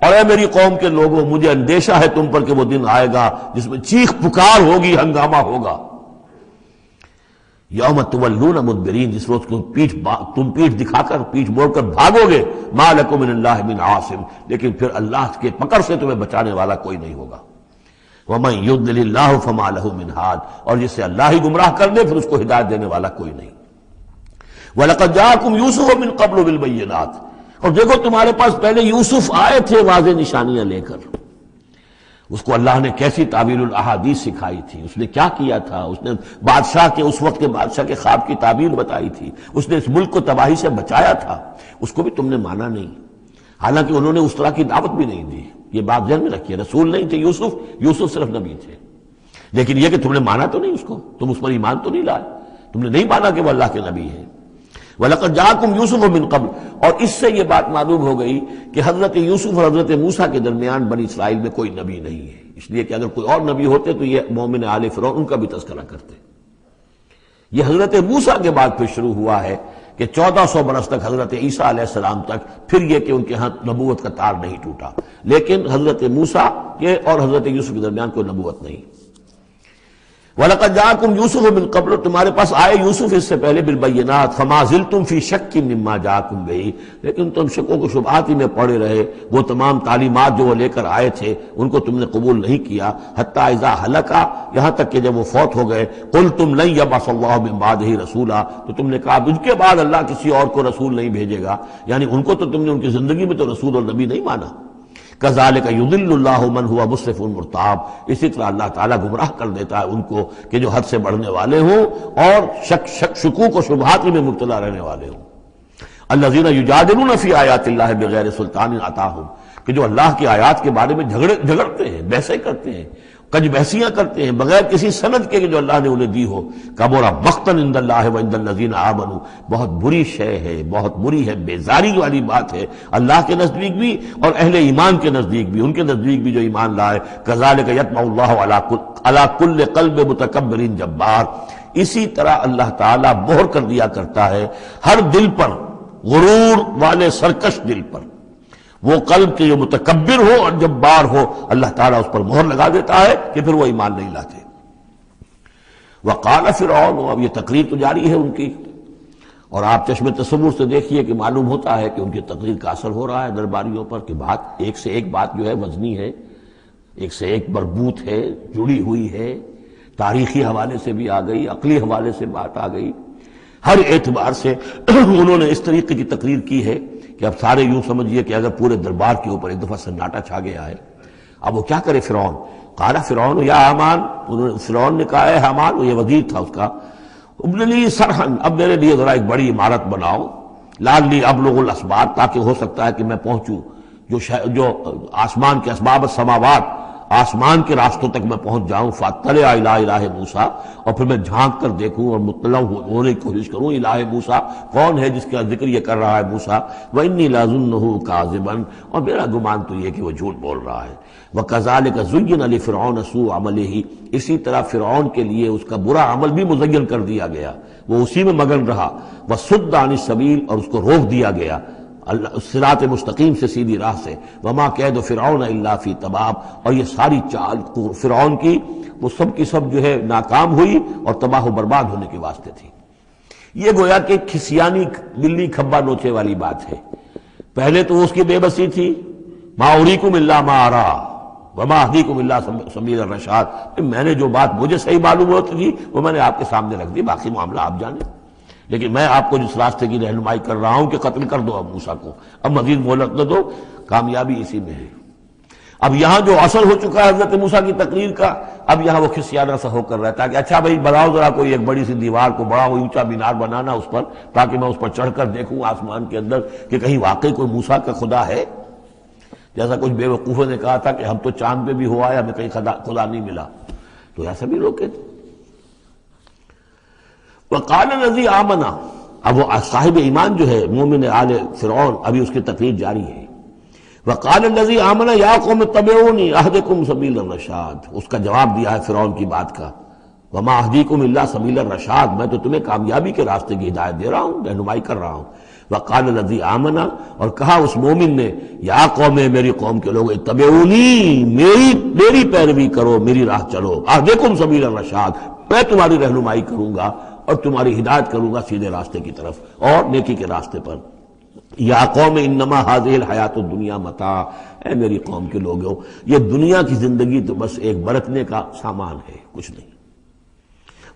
اور اے میری قوم کے لوگوں مجھے اندیشہ ہے تم پر کہ وہ دن آئے گا جس میں چیخ پکار ہوگی، ہنگامہ ہوگا۔ یوم تولون مدبرین، جس روز تم پیٹھ دکھا کر، پیٹھ موڑ کر بھاگو گے، ما لکم من اللہ من عاصم، لیکن پھر اللہ کے پکڑ سے تمہیں بچانے والا کوئی نہیں ہوگا۔ ومن یضلل اللہ فما لہ من ہاد، اور جسے اللہ ہی گمراہ کر دے پھر اس کو ہدایت دینے والا کوئی نہیں۔ وَلَقَدْ جَاءَكُمْ يُوسُفُ مِن قَبْلُ بِالْبَيِّنَاتِ، اور دیکھو تمہارے پاس پہلے یوسف آئے تھے واضح نشانیاں لے کر۔ اس کو اللہ نے کیسی تعبیر الاحادیث سکھائی تھی، اس نے کیا کیا تھا، اس نے بادشاہ کے، اس وقت کے بادشاہ کے خواب کی تعبیر بتائی تھی، اس نے اس ملک کو تباہی سے بچایا تھا، اس کو بھی تم نے مانا نہیں، حالانکہ انہوں نے اس طرح کی دعوت بھی نہیں دی۔ یہ بات ذہن میں رکھیے، رسول نہیں تھے یوسف صرف نبی تھے، لیکن یہ کہ تم نے مانا تو نہیں اس کو، تم اس پر ایمان تو نہیں لائے، تم نے نہیں مانا کہ وہ اللہ کے نبی ہے۔ وَلَقَدْ جَاءَكُمْ يُوسُفُ مِن قَبْلُ، اور اس سے یہ بات معلوم ہو گئی کہ حضرت یوسف اور حضرت موسیٰ کے درمیان بنی اسرائیل میں کوئی نبی نہیں ہے، اس لیے کہ اگر کوئی اور نبی ہوتے تو یہ مومن آل فرعون ان کا بھی تذکرہ کرتے۔ یہ حضرت موسیٰ کے بعد پھر شروع ہوا ہے کہ 1400 برس تک حضرت عیسیٰ علیہ السلام تک پھر یہ کہ ان کے ہاں نبوت کا تار نہیں ٹوٹا، لیکن حضرت موسیٰ کے اور حضرت یوسف کے درمیان کوئی نبوت نہیں۔ وَلَقَدْ جَاءَكُمْ يُوسُفُ مِن قَبْلُ، تمہارے پاس آئے یوسف اس سے پہلے بالبینات، فَمَا زِلْتُمْ فِي شَكٍّ مِّمَّا جَاءَكُمْ بِهِ، لیکن تم شکوں کو شبہات ہی میں پڑے رہے، وہ تمام تعلیمات جو وہ لے کر آئے تھے ان کو تم نے قبول نہیں کیا، حتیٰ اذا ہلکا، یہاں تک کہ جب وہ فوت ہو گئے، قُلْتُمْ لَن يَبْعَثَ اللَّهُ مِن بَعْدِهِ رَسُولًا، تو تم نے کہا ان کے بعد اللہ کسی اور کو رسول نہیں بھیجے گا، یعنی ان کو تو تم نے ان کی زندگی میں تو رسول اور نبی نہیں مانا۔ کذالک یضل اللہ من ہوا مسرف مرتاب، اسی طرح اللہ تعالیٰ گمراہ کر دیتا ہے ان کو کہ جو حد سے بڑھنے والے ہوں اور شکوک و شبہات میں مبتلا رہنے والے ہوں۔ الذین یجادلون فی آیات اللہ بغیر سلطان اتاہم، کہ جو اللہ کی آیات کے بارے میں جھگڑتے ہیں، بحثیں کرتے ہیں، کج بحثیاں کرتے ہیں بغیر کسی سند کے جو اللہ نے انہیں دی ہو. کبر مقتا عند اللہ وعند الذین آمنوا، بہت بری شے ہے، بہت بری ہے، بیزاری والی بات ہے اللہ کے نزدیک بھی اور اہل ایمان کے نزدیک بھی، ان کے نزدیک بھی جو ایمان لائے. کذالک یطبع اللہ علی کل قلب متکبر جبار، اسی طرح اللہ تعالیٰ مہر کر دیا کرتا ہے ہر دل پر، غرور والے سرکش دل پر، وہ قلب کے جو متکبر ہو اور جبار ہو اللہ تعالیٰ اس پر مہر لگا دیتا ہے کہ پھر وہ ایمان نہیں لاتے. وقال فرعون، اب یہ تقریر تو جاری ہے ان کی، اور آپ چشم تصور سے دیکھیے کہ معلوم ہوتا ہے کہ ان کی تقریر کا اثر ہو رہا ہے درباریوں پر، کہ بات ایک سے ایک بات جو ہے وزنی ہے، ایک سے ایک مربوط ہے، جڑی ہوئی ہے، تاریخی حوالے سے بھی آ گئی، عقلی حوالے سے بات آ گئی، ہر اعتبار سے انہوں نے اس طریقے کی تقریر کی ہے کہ اب سارے یوں سمجھیے کہ اگر پورے دربار کے اوپر ایک دفعہ سناٹا چھا گیا ہے. اب وہ کیا کرے فرعون؟ قال فرعون یا حامان، فرعون نے کہا ہے حامان، وہ یہ وزیر تھا اس کا، ابن لی سرحن، اب میرے لیے ذرا ایک بڑی عمارت بناؤ، لعلی ابلغ الاسباب، تاکہ ہو سکتا ہے کہ میں پہنچوں جو آسمان کے اسباب السماوات، آسمان کے راستوں تک میں پہنچ جاؤں. فاطلع الی الہ موسیٰ، اور پھر میں جھانک کر دیکھوں اور مطلع ہونے کی کوشش کروں الہ موسیٰ کون ہے جس کا ذکر یہ کر رہا ہے موسیٰ. وانی لاظنہ کاذبا، اور میرا گمان تو یہ کہ وہ جھوٹ بول رہا ہے. وکذالک زین لفرعون سوء عملہ، اسی طرح فرعون کے لیے اس کا برا عمل بھی مزین کر دیا گیا، وہ اسی میں مگن رہا. وصد عن السبیل، اور اس کو روک دیا گیا صراط مستقیم سے، سیدھی راہ سے. وما کید فرعون الا فی تباب، اور یہ ساری چال فرعون کی وہ سب کی سب جو ہے ناکام ہوئی اور تباہ و برباد ہونے کے واسطے تھی. یہ گویا کہ کھسیانی بلی کھبا نوچے والی بات ہے. پہلے تو اس کی بے بسی تھی، ما اریکم الا ما ارا وما اہدیکم الا سبیل الرشاد، میں نے جو بات مجھے صحیح معلوم ہوتی تھی وہ میں نے آپ کے سامنے رکھ دی، باقی معاملہ آپ جانیں. لیکن میں آپ کو جس راستے کی رہنمائی کر رہا ہوں کہ قتل کر دو اب موسیٰ کو، اب مزید مہلت نہ دو، کامیابی اسی میں ہے. اب یہاں جو اثر ہو چکا ہے حضرت موسیٰ کی تقریر کا، اب یہاں وہ خسیانہ سا ہو کر رہتا ہے کہ اچھا بھائی بناؤ ذرا کوئی ایک بڑی سی دیوار کو، بڑا وہ اونچا مینار بنانا اس پر، تاکہ میں اس پر چڑھ کر دیکھوں آسمان کے اندر کہ کہیں واقعی کوئی موسیٰ کا خدا ہے. جیسا کچھ بے وقوفوں نے کہا تھا کہ ہم تو چاند پہ بھی ہوا ہے، ہمیں کہیں خدا نہیں ملا، تو ایسا بھی روکے تھے. وقال الذی آمن، اب وہ صاحب ایمان جو ہے مومن آل فرعون، ابھی اس کی تقریر جاری ہے. وقال الذی آمن یا قوم اتبعونی اہدکم سبیل الرشاد، اس کا جواب دیا ہے فرعون کی بات کا. وما اہدیکم الا سبیل الرشاد، میں تو تمہیں کامیابی کے راستے کی ہدایت دے رہا ہوں، رہنمائی کر رہا ہوں. وقال الذی آمن، اور کہا اس مومن نے یا قوم، میری قوم کے لوگ، اتبعونی، میری پیروی کرو، میری راہ چلو، اہدکم سبیل الرشاد، میں تمہاری رہنمائی کروں گا اور تمہاری ہدایت کروں گا سیدھے راستے کی طرف اور نیکی کے راستے پر. یا قوم انما هذه الحیات الدنیا متاع، اے میری قوم کے لوگوں، یہ دنیا کی زندگی تو بس ایک برتنے کا سامان ہے، کچھ نہیں.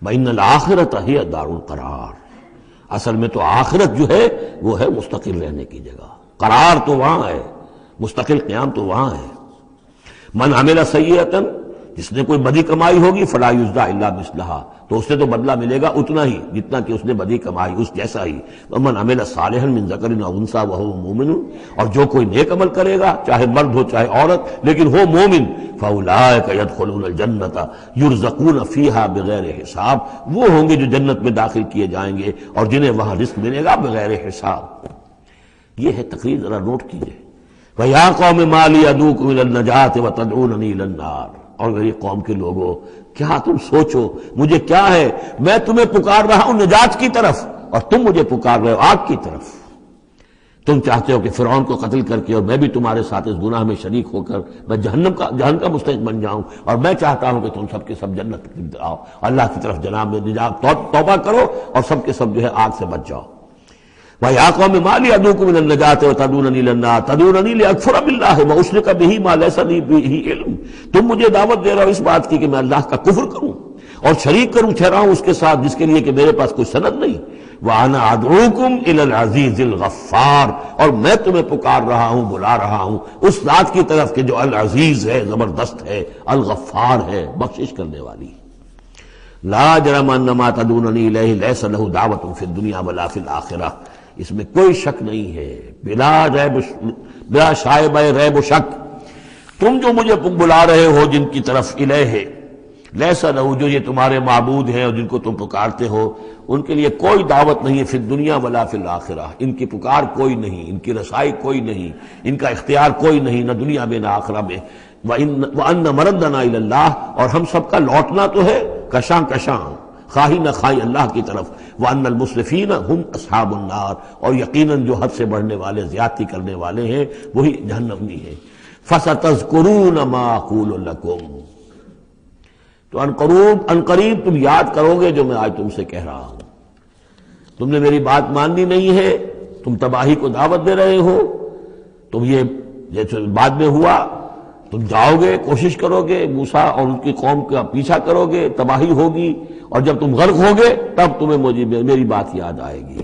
وان الآخرۃ ہی دار القرار، اصل میں تو آخرت جو ہے وہ ہے مستقل رہنے کی جگہ، قرار تو وہاں ہے، مستقل قیام تو وہاں ہے. من عمل سیئۃ، جس نے کوئی بدی کمائی ہوگی، فلا یجزی الا مثلھا، تو اس سے تو بدلہ ملے گا اتنا ہی جتنا کہ اس نے بدی کمائی، اس جیسا ہی. ومن عمل صالحا من ذکر او انثی وهو مؤمن، اور جو کوئی نیک عمل کرے گا، چاہے مرد ہو چاہے عورت، لیکن ہو مومن، فاولئک يدخلون الجنۃ یرزقون فیہا بغیر حساب، وہ ہوں گے جو جنت میں داخل کیے جائیں گے اور جنہیں وہاں رزق ملے گا بغیر حساب. یہ ہے تقریر، ذرا نوٹ کیجئے. وَيَا قَوْمِ مَا لِي أَدْعُوكُمْ إِلَى النَّجَاةِ وَتَدْعُونَنِي إِلَى النَّارِ، اور میری قوم کے لوگوں، کیا تم سوچو مجھے کیا ہے، میں تمہیں پکار رہا ہوں نجات کی طرف اور تم مجھے پکار رہے ہو آگ کی طرف. تم چاہتے ہو کہ فرعون کو قتل کر کے اور میں بھی تمہارے ساتھ اس گناہ میں شریک ہو کر میں جہنم کا مستحق بن جاؤں، اور میں چاہتا ہوں کہ تم سب کے سب جنت آؤ، اللہ کی طرف جناب میں نجات توبہ کرو اور سب کے سب جو ہے آگ سے بچ جاؤ. وَيَا قَوْمِ مَا لِي أَدْعُوكُمْ إِلَى النَّجَاةِ وَتَدْعُونَنِي إِلَى النَّارِ تَدْعُونَنِي لِأَكْفُرَ بِاللَّهِ وَأُشْرِكَ بِهِ مَا لَيْسَ لِي بِهِ عِلْمٌ، تم مجھے دعوت دے رہے ہو اس بات کی کہ میں اللہ کا کفر کروں اور شریک کروں ٹھہراؤں اس کے ساتھ جس کے لیے کہ میرے پاس کوئی سند نہیں. وَأَنَا أَدْعُوكُمْ إِلَى الْعَزِيزِ الْغَفَّارِ، اور میں تمہیں پکار رہا ہوں، بلا رہا ہوں اس ذات کی طرف کہ جو العزیز ہے، زبردست ہے، الغفار ہے، بخشش کرنے والی. لا جرم ان ما تدعوننی الیہ لیس لہ دعوۃ فی الدنیا ولا فی الآخرہ، اس میں کوئی شک نہیں ہے، بلا شائبہ ریب و شک، تم جو مجھے بلا رہے ہو جن کی طرف الیہ لیسا لہو، جو یہ تمہارے معبود ہیں اور جن کو تم پکارتے ہو، ان کے لیے کوئی دعوت نہیں ہے فی الدنیا ولا فی الاخرہ، ان کی پکار کوئی نہیں، ان کی رسائی کوئی نہیں، ان کا اختیار کوئی نہیں، نہ دنیا میں نہ آخرہ میں۔ وَأَنَّ مَرَدَّنَا إِلَى اللَّهِ، اور ہم سب کا لوٹنا تو ہے کشاں کشاں، خواہی نہ خواہی اللہ کی طرف۔ وَأَنَّ الْمُسْرِفِينَ هُمْ أَصْحَابُ النَّارِ، اور یقیناً جو حد سے بڑھنے والے، زیادتی کرنے والے ہیں وہی جہنمی ہیں۔ فَسَتَذْكُرُونَ مَا أَقُولُ لَكُمْ، تو ان قریب تم یاد کرو گے جو میں آج تم سے کہہ رہا ہوں۔ تم نے میری بات ماننی نہیں ہے، تم تباہی کو دعوت دے رہے ہو، تم یہ جیسے بعد میں ہوا، تم جاؤ گے، کوشش کرو گے، موسیٰ اور ان کی قوم کا پیچھا کرو گے، تباہی ہوگی، اور جب تم غرق ہوگے تب تمہیں میری بات یاد آئے گی۔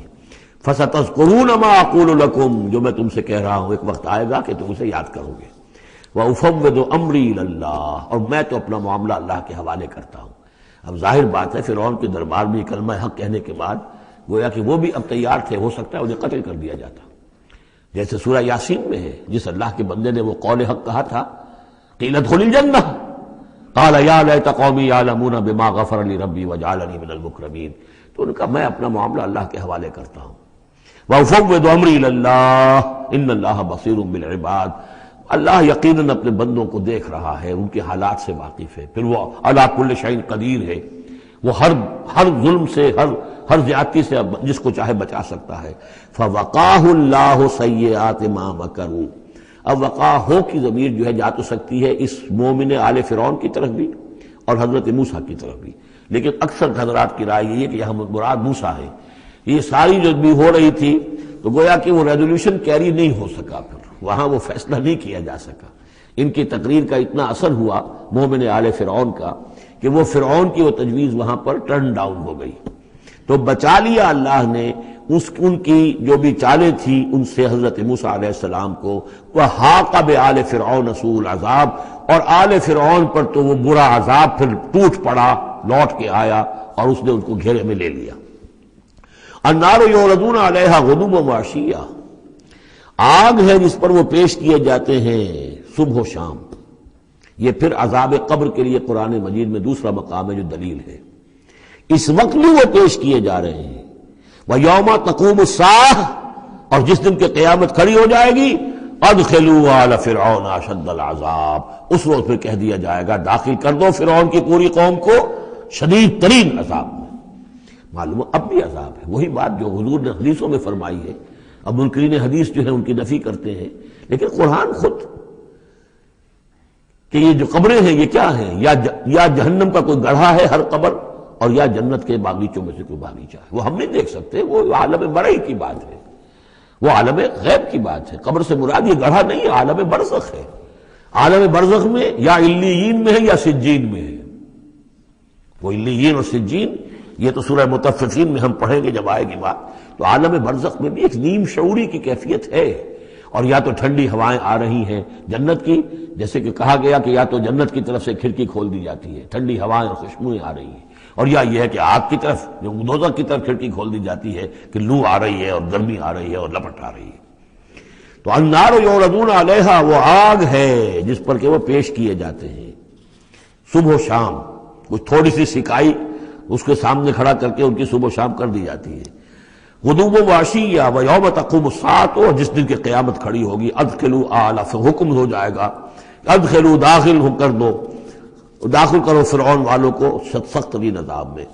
فَسَتَذْكُرُونَ مَا أَقُولُ لَكُمْ، جو میں تم سے کہہ رہا ہوں ایک وقت آئے گا کہ تم اسے یاد کرو گے۔ وَأُفَوِّضُ أَمْرِي إِلَى اللَّهِ، اور میں تو اپنا معاملہ اللہ کے حوالے کرتا ہوں۔ اب ظاہر بات ہے فرعون کے دربار میں کلمہ حق کہنے کے بعد گویا کہ وہ بھی اب تیار تھے، ہو سکتا ہے انہیں قتل کر دیا جاتا، جیسے سورہ یاسین میں ہے، جس اللہ کے بندے نے وہ قول حق کہا تھا، قِیلَ ادْخُلِ الْجَنَّةَ قَالَ يَا لَيْتَ قَوْمِي يَعْلَمُونَ بِمَا غَفَرَ لِي رَبِّي وَجَعَلَنِي مِنَ الْمُكْرَمِينَ، تو ان کا میں اپنا معاملہ اللہ کے حوالے کرتا ہوں۔ وَأُفَوِّضُ أَمْرِي إِلَى اللَّهِ إِنَّ اللَّهَ بَصِيرٌ بِالْعِبَادِ، اللہ یقیناً اپنے بندوں کو دیکھ رہا ہے، ان کے حالات سے واقف ہے، پھر وہ علی کل شیء قدیر ہے، وہ ہر ظلم سے، ہر زیادتی سے جس کو چاہے بچا سکتا ہے۔ فَوَقَاهُ اللَّهُ سَيِّئَاتِ مَا مَكَرُوا، اب وقع ہو کی ضمیر جو ہے جا تو سکتی ہے اس مومن آل فرعون کی طرف بھی اور حضرت موسیٰ کی طرف بھی، لیکن اکثر حضرات کی رائے یہ ہے کہ یہاں مراد موسیٰ ہے۔ یہ ساری جو بھی ہو رہی تھی تو گویا کہ وہ ریزولوشن کیری نہیں ہو سکا، پھر وہاں وہ فیصلہ نہیں کیا جا سکا۔ ان کی تقریر کا اتنا اثر ہوا مومن آل فرعون کا کہ وہ فرعون کی وہ تجویز وہاں پر ٹرن ڈاؤن ہو گئی، تو بچا لیا اللہ نے ان کی جو بھی چالیں تھیں ان سے حضرت موسیٰ علیہ السلام کو۔ وَحَاقَ بِآلِ فِرْعَوْنَ سُوءُ الْعَذَابِ، اور آل فرعون پر تو وہ برا عذاب پھر ٹوٹ پڑا، لوٹ کے آیا اور اس نے ان کو گھیرے میں لے لیا۔ النَّارُ يُعْرَضُونَ عَلَيْهَا غُدُوًّا وَعَشِيًّا، آگ ہے جس پر وہ پیش کیے جاتے ہیں صبح و شام۔ یہ پھر عذاب قبر کے لیے قرآن مجید میں دوسرا مقام ہے جو دلیل ہے، اس وقت بھی وہ پیش کیے جا رہے ہیں۔ وَيَوْمَ تَقُومُ السَّاعَةُ، اور جس دن کہ قیامت کھڑی ہو جائے گی، أَدْخِلُوا آلَ فِرْعَوْنَ أَشَدَّ الْعَذَابِ، اس روز پھر کہہ دیا جائے گا داخل کر دو فرعون کی پوری قوم کو شدید ترین عذاب میں۔ معلوم اب بھی عذاب ہے، وہی بات جو حضور نے حدیثوں میں فرمائی ہے۔ اب منکرین حدیث جو ہے ان کی نفی کرتے ہیں، لیکن قرآن خود کہ یہ جو قبریں ہیں یہ کیا ہیں، یا جہنم کا کوئی گڑھا ہے ہر قبر، اور یا جنت کے باغیچوں میں سے کوئی باغیچہ ہے، وہ ہم نہیں دیکھ سکتے، وہ عالم برئی کی بات ہے، وہ عالم غیب کی بات ہے۔ قبر سے مراد یہ گڑھا نہیں ہے، عالم برزخ ہے۔ عالم برزخ میں یا علیین میں ہے یا سجین میں ہے۔ وہ علیین اور سجین یہ تو سورہ مطففین میں ہم پڑھیں گے جب آئے گی بات، تو عالم برزخ میں بھی ایک نیم شعوری کی کیفیت ہے، اور یا تو ٹھنڈی ہوائیں آ رہی ہیں جنت کی، جیسے کہ کہا گیا کہ یا تو جنت کی طرف سے کھڑکی کھول دی جاتی ہے، ٹھنڈی ہوائیں اور خوشبوئیں آ رہی ہیں، اور یا یہ ہے کہ آگ کی طرف جو دوزخ کی طرف کھڑکی کھول دی جاتی ہے کہ لو آ رہی ہے اور گرمی آ رہی ہے اور لپٹ آ رہی ہے۔ تو النار یعرضون علیہا، وہ آگ ہے جس پر کہ وہ پیش کیے جاتے ہیں صبح و شام، کچھ تھوڑی سی سکائی اس کے سامنے کھڑا کر کے ان کی صبح و شام کر دی جاتی ہے۔ غدوًا وعشیًّا ویوم تقوم الساعۃ، اور جس دن کی قیامت کھڑی ہوگی، ادخلوا آل، حکم ہو جائے گا ادخلوا، داخل ہو کر دو، داخل کرو فرعون والوں کو سخت ترین عذاب میں۔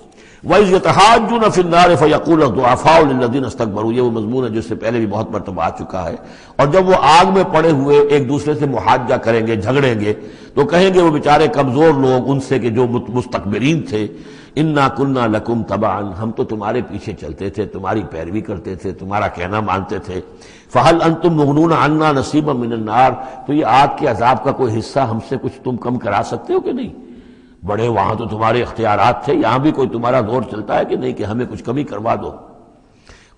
وَإِذْ يَتَحَاجُّونَ فِي النَّارِ فَيَقُولُ الضُّعَفَاءُ لِلَّذِينَ اسْتَكْبَرُوا، یہ وہ مضمون ہے جس سے پہلے بھی بہت مرتبہ آ چکا ہے۔ اور جب وہ آگ میں پڑے ہوئے ایک دوسرے سے محاجہ کریں گے، جھگڑیں گے، تو کہیں گے وہ بیچارے کمزور لوگ ان سے کہ جو مستکبرین تھے، اِنَّا كُنَّا لَكُمْ تَبَعًا، ہم تو تمہارے پیچھے چلتے تھے، تمہاری پیروی کرتے تھے، تمہارا کہنا مانتے تھے۔ فَهَلْ أَنْتُمْ مُغْنُونَ عَنَّا نَصِيبًا مِّنَ النَّارِ، تو یہ آگ کے عذاب کا کوئی حصہ ہم سے کچھ تم کم کرا سکتے ہو کہ نہیں؟ بڑے وہاں تو تمہارے اختیارات تھے، یہاں بھی کوئی تمہارا زور چلتا ہے کہ نہیں کہ ہمیں کچھ کمی کروا دو۔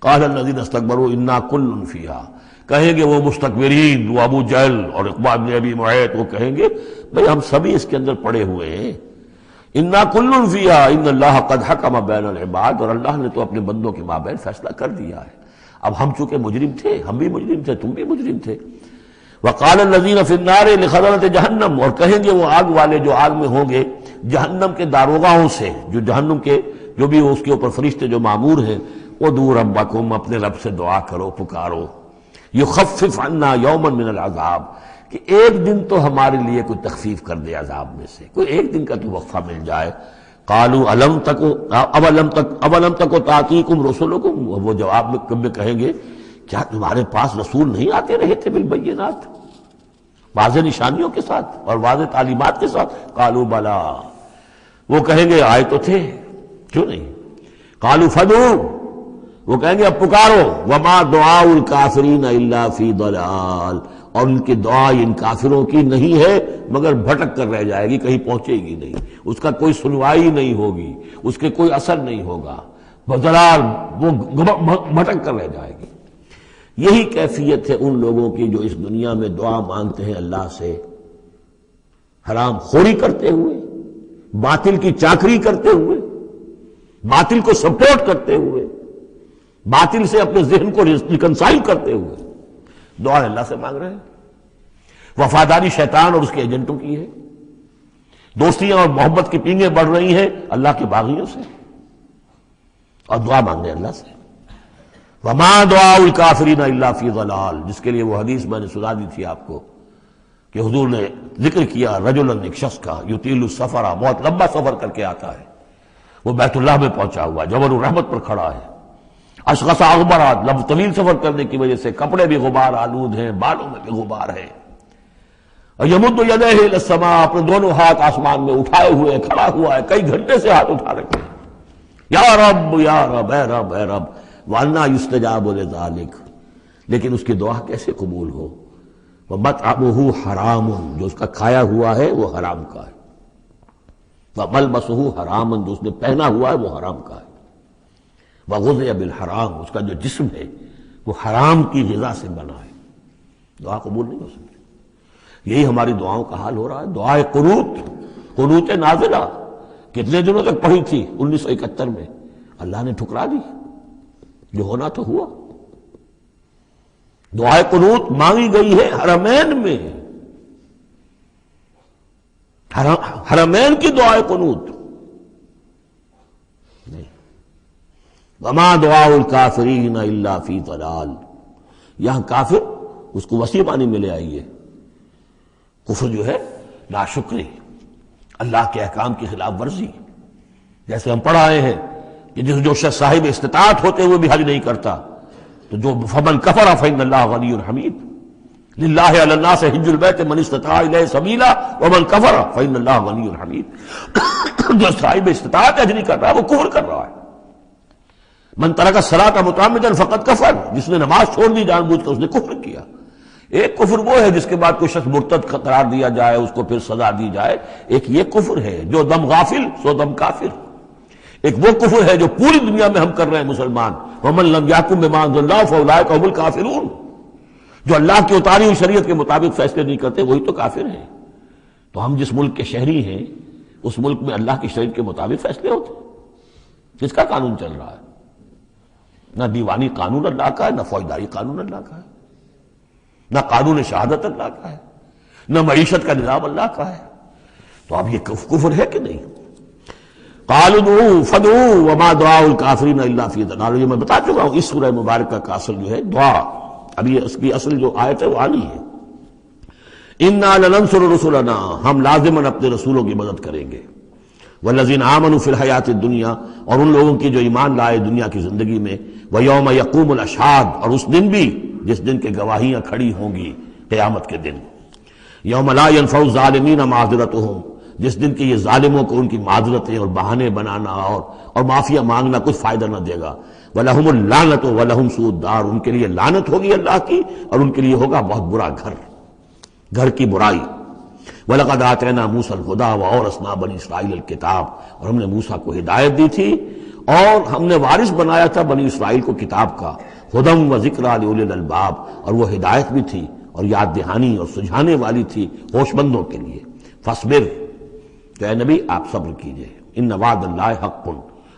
قال الذين استكبروا انا كل فيها، کہیں گے وہ مستکبرین، وہ ابو جہل اور عقبہ بن ابی معیط، وہ کہیں گے بھئی ہم سبھی اس کے اندر پڑے ہوئے ہیں۔ انا كل فيها ان اللہ قد حکم بین العباد، اور اللہ نے تو اپنے بندوں کے مابین فیصلہ کر دیا ہے۔ اب ہم چونکہ مجرم تھے، ہم بھی مجرم تھے، تم بھی مجرم تھے۔ وقال الذین فی النار لخزنۃ جہنم، اور کہیں گے وہ آگ والے جو آگ میں ہوں گے جہنم کے داروغاؤں سے، جو جہنم کے جو بھی اس کے اوپر فرشتے جو معمور ہیں، ادعوا ربکم، اپنے رب سے دعا کرو، پکارو، یخفف عنا یوما من العذاب، کہ ایک دن تو ہمارے لیے کوئی تخفیف کر دے عذاب میں سے، کوئی ایک دن کا تو وقفہ مل جائے۔ قالوا اولم تک تاتیکم رسلکم، وہ جواب میں کہیں گے کیا تمہارے پاس رسول نہیں آتے رہے تھے بالبینات، واضح نشانیوں کے ساتھ اور واضح تعلیمات کے ساتھ؟ قالوا بلا، وہ کہیں گے آئے تو تھے، کیوں نہیں؟ قالوا فدعوا، وہ کہیں گے اب پکارو، وما دعاء الکافرین الا فی ضلال، اور ان کی دعا ان کافروں کی نہیں ہے مگر بھٹک کر رہ جائے گی، کہیں پہنچے گی نہیں، اس کا کوئی سنوائی نہیں ہوگی، اس کے کوئی اثر نہیں ہوگا، ضلال، وہ بھٹک کر رہ جائے گی۔ یہی کیفیت ہے ان لوگوں کی جو اس دنیا میں دعا مانگتے ہیں اللہ سے، حرام خوری کرتے ہوئے، باطل کی چاکری کرتے ہوئے، باطل کو سپورٹ کرتے ہوئے، باطل سے اپنے ذہن کو ریکنسائل کرتے ہوئے دعا اللہ سے مانگ رہے ہیں۔ وفاداری شیطان اور اس کے ایجنٹوں کی ہے، دوستیاں اور محبت کی پینگیں بڑھ رہی ہیں اللہ کے باغیوں سے، اور دعا مانگنے اللہ سے۔ وما دعاء الکافرین الا فی ضلال، جس کے لیے وہ حدیث میں نے سنا دی تھی آپ کو کہ حضور نے ذکر کیا رجلا، ایک شخص کا، یطیل السفر، بہت لمبا سفر کر کے آتا ہے، وہ بیت اللہ میں پہنچا ہوا جبل الرحمت پر کھڑا ہے، اشخص اغبرات، لمبا طویل سفر کرنے کی وجہ سے کپڑے بھی غبار آلود ہیں، بالوں میں بھی غبار ہے، اور یمد یدیہ الی السماء، اپنے دونوں ہاتھ آسمان میں اٹھائے ہوئے کھڑا ہوا ہے، کئی گھنٹے سے ہاتھ اٹھا رکھے ہیں، یا رب یا رب، اے رب اے رب، وَأَنَّىٰ يُسْتَجَابُ لِذَٰلِكَ، لیکن اس کی دعا کیسے قبول ہو؟ وَمَطْعَمُهُ حَرَامٌ، جو اس کا کھایا ہوا ہے وہ حرام کا ہے، وَمَلْبَسُهُ حَرَامٌ، جو اس نے پہنا ہوا ہے وہ حرام کا ہے، وَغُذِيَ بِالْحَرَامِ، اس کا جو جسم ہے وہ حرام کی غذا سے بنا ہے، دعا قبول نہیں ہو سکتی۔ یہی ہماری دعاؤں کا حال ہو رہا ہے۔ دعائے قنوت نازلہ کتنے دنوں تک پڑھی تھی 1971 میں، اللہ نے ٹھکرا دی، جو ہونا تو ہوا۔ دعائے قنوت مانگی گئی ہے حرمین میں، حرمین کی دعائے قنوت نہیں۔ وما دعاء الکافرین الا فی ضلال، یہاں کافر اس کو وسیع معنی میں لے آئیے، کفر جو ہے ناشکری، اللہ کے احکام کی خلاف ورزی، جیسے ہم پڑھ آئے ہیں کہ جو شخص صاحب استطاعت ہوتے ہوئے بھی حج نہیں کرتا، تو جو فمن کفر فإن اللہ غنی حمید، للہ علی الناس حج البیت من استطاع الیہ سبیلا ومن کفر فإن اللہ غنی حمید، جو صاحب استطاعت حج نہیں کر رہا وہ کفر کر رہا ہے۔ من ترک الصلاۃ متعمدا فقد کفر، جس نے نماز چھوڑ دی جان بوجھ کر اس نے کفر کیا۔ ایک کفر وہ ہے جس کے بعد کوئی شخص مرتد قرار دیا جائے، اس کو پھر سزا دی جائے، ایک یہ کفر ہے جو دم غافل سو دم کافر، ایک وہ کفر ہے جو پوری دنیا میں ہم کر رہے ہیں مسلمان، ومن لم یحکم بما انزل اللہ فاولئک هم الکافرون، جو اللہ کی اتاری ہوئی شریعت کے مطابق فیصلے نہیں کرتے وہی تو کافر ہیں۔ تو ہم جس ملک کے شہری ہیں اس ملک میں اللہ کی شریعت کے مطابق فیصلے ہوتے ہیں، کس کا قانون چل رہا ہے؟ نہ دیوانی قانون اللہ کا ہے، نہ فوجداری قانون اللہ کا ہے، نہ قانون شہادت اللہ کا ہے، نہ معیشت کا نظام اللہ کا ہے۔ تو اب یہ کفر ہے کہ نہیں؟ قالوا ادعوا فادعوا وما دعاء الکافرین الا فی ضلال، یہ میں بتا چکا ہوں، اس سورہ مبارکہ کا اصل جو ہے دعا، ابھی اس کی اصل جو آیت ہے وہ آنی ہے۔ انا لننصر رسلنا، ہم لازماً اپنے رسولوں کی مدد کریں گے، والذین آمنوا فی الحیات الدنیا، اور ان لوگوں کی جو ایمان لائے دنیا کی زندگی میں، ویوم یقوم الاشہاد، اور اس دن بھی جس دن کے گواہیاں کھڑی ہوں گی قیامت کے دن، یوم لا ینفع الظالمین معذرتہم، جس دن کے یہ ظالموں کو ان کی معذرتیں اور بہانے بنانا اور معافیا مانگنا کچھ فائدہ نہ دے گا، وَلَهُمُ اللَّعْنَةُ وَلَهُمْ سُوءُ الدَّارِ، ان کے لیے لعنت ہوگی اللہ کی اور ان کے لیے ہوگا بہت برا گھر کی برائی۔ وَلَقَدْ آتَيْنَا مُوسَى الْهُدَىٰ وَأَوْرَثْنَا بَنِي إِسْرَائِيلَ الْكِتَابَ، اور ہم نے موسیٰ کو ہدایت دی تھی اور ہم نے وارث بنایا تھا بنی اسرائیل کو کتاب کا، ہدی وذکریٰ لأولی الالباب، اور وہ ہدایت بھی تھی اور یاد دہانی اور سجھانے والی تھی ہوش مندوں کے لیے۔ فاصبر، تو اے نبی آپ صبر کیجئے، ان وعد اللہ حق،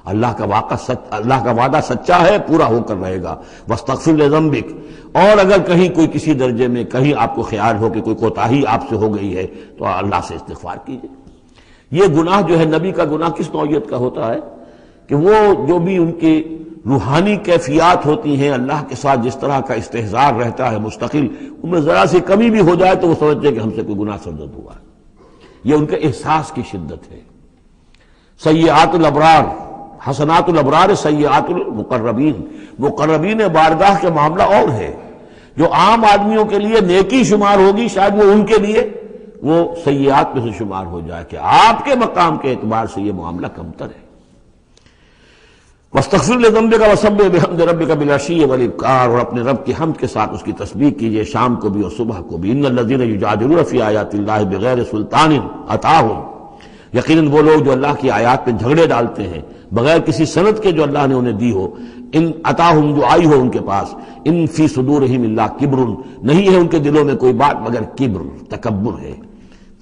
اللہ کا وعدہ سچا ہے، پورا ہو کر رہے گا۔ واستغفر لذنبک، اور اگر کہیں کوئی کسی درجے میں کہیں آپ کو خیال ہو کہ کوئی کوتاہی آپ سے ہو گئی ہے تو اللہ سے استغفار کیجیے۔ یہ گناہ جو ہے نبی کا گناہ کس نوعیت کا ہوتا ہے کہ وہ جو بھی ان کی روحانی کیفیات ہوتی ہیں اللہ کے ساتھ جس طرح کا استحضار رہتا ہے مستقل، ان میں ذرا سی کمی بھی ہو جائے تو وہ سمجھتے ہیں کہ ہم سے کوئی گناہ سرزد ہوا ہے۔ یہ ان کے احساس کی شدت ہے۔ سیئات الابرار حسنات الابرار سیئات المقربین، مقربین بارگاہ کے معاملہ اور ہے۔ جو عام آدمیوں کے لیے نیکی شمار ہوگی شاید وہ ان کے لیے وہ سیئات میں سے شمار ہو جائے کہ آپ کے مقام کے اعتبار سے یہ معاملہ کمتر ہے۔ واستغفر لذنبک وسبح بحمد ربک بالعشی والابکار، اور اپنے رب کی حمد کے ساتھ اس کی تسبیح کیجیے شام کو بھی اور صبح کو بھی۔ ان الذین یجادلون فی آیات اللہ بغیر سلطان اتاہم، یقیناً وہ لوگ جو اللہ کی آیات پہ جھگڑے ڈالتے ہیں بغیر کسی سند کے جو اللہ نے انہیں دی ہو، ان اتاہم جو آئی ہو ان کے پاس، ان فی صدورہم الا کبر، نہیں ہے ان کے دلوں میں کوئی بات مگر کبر، تکبر ہے۔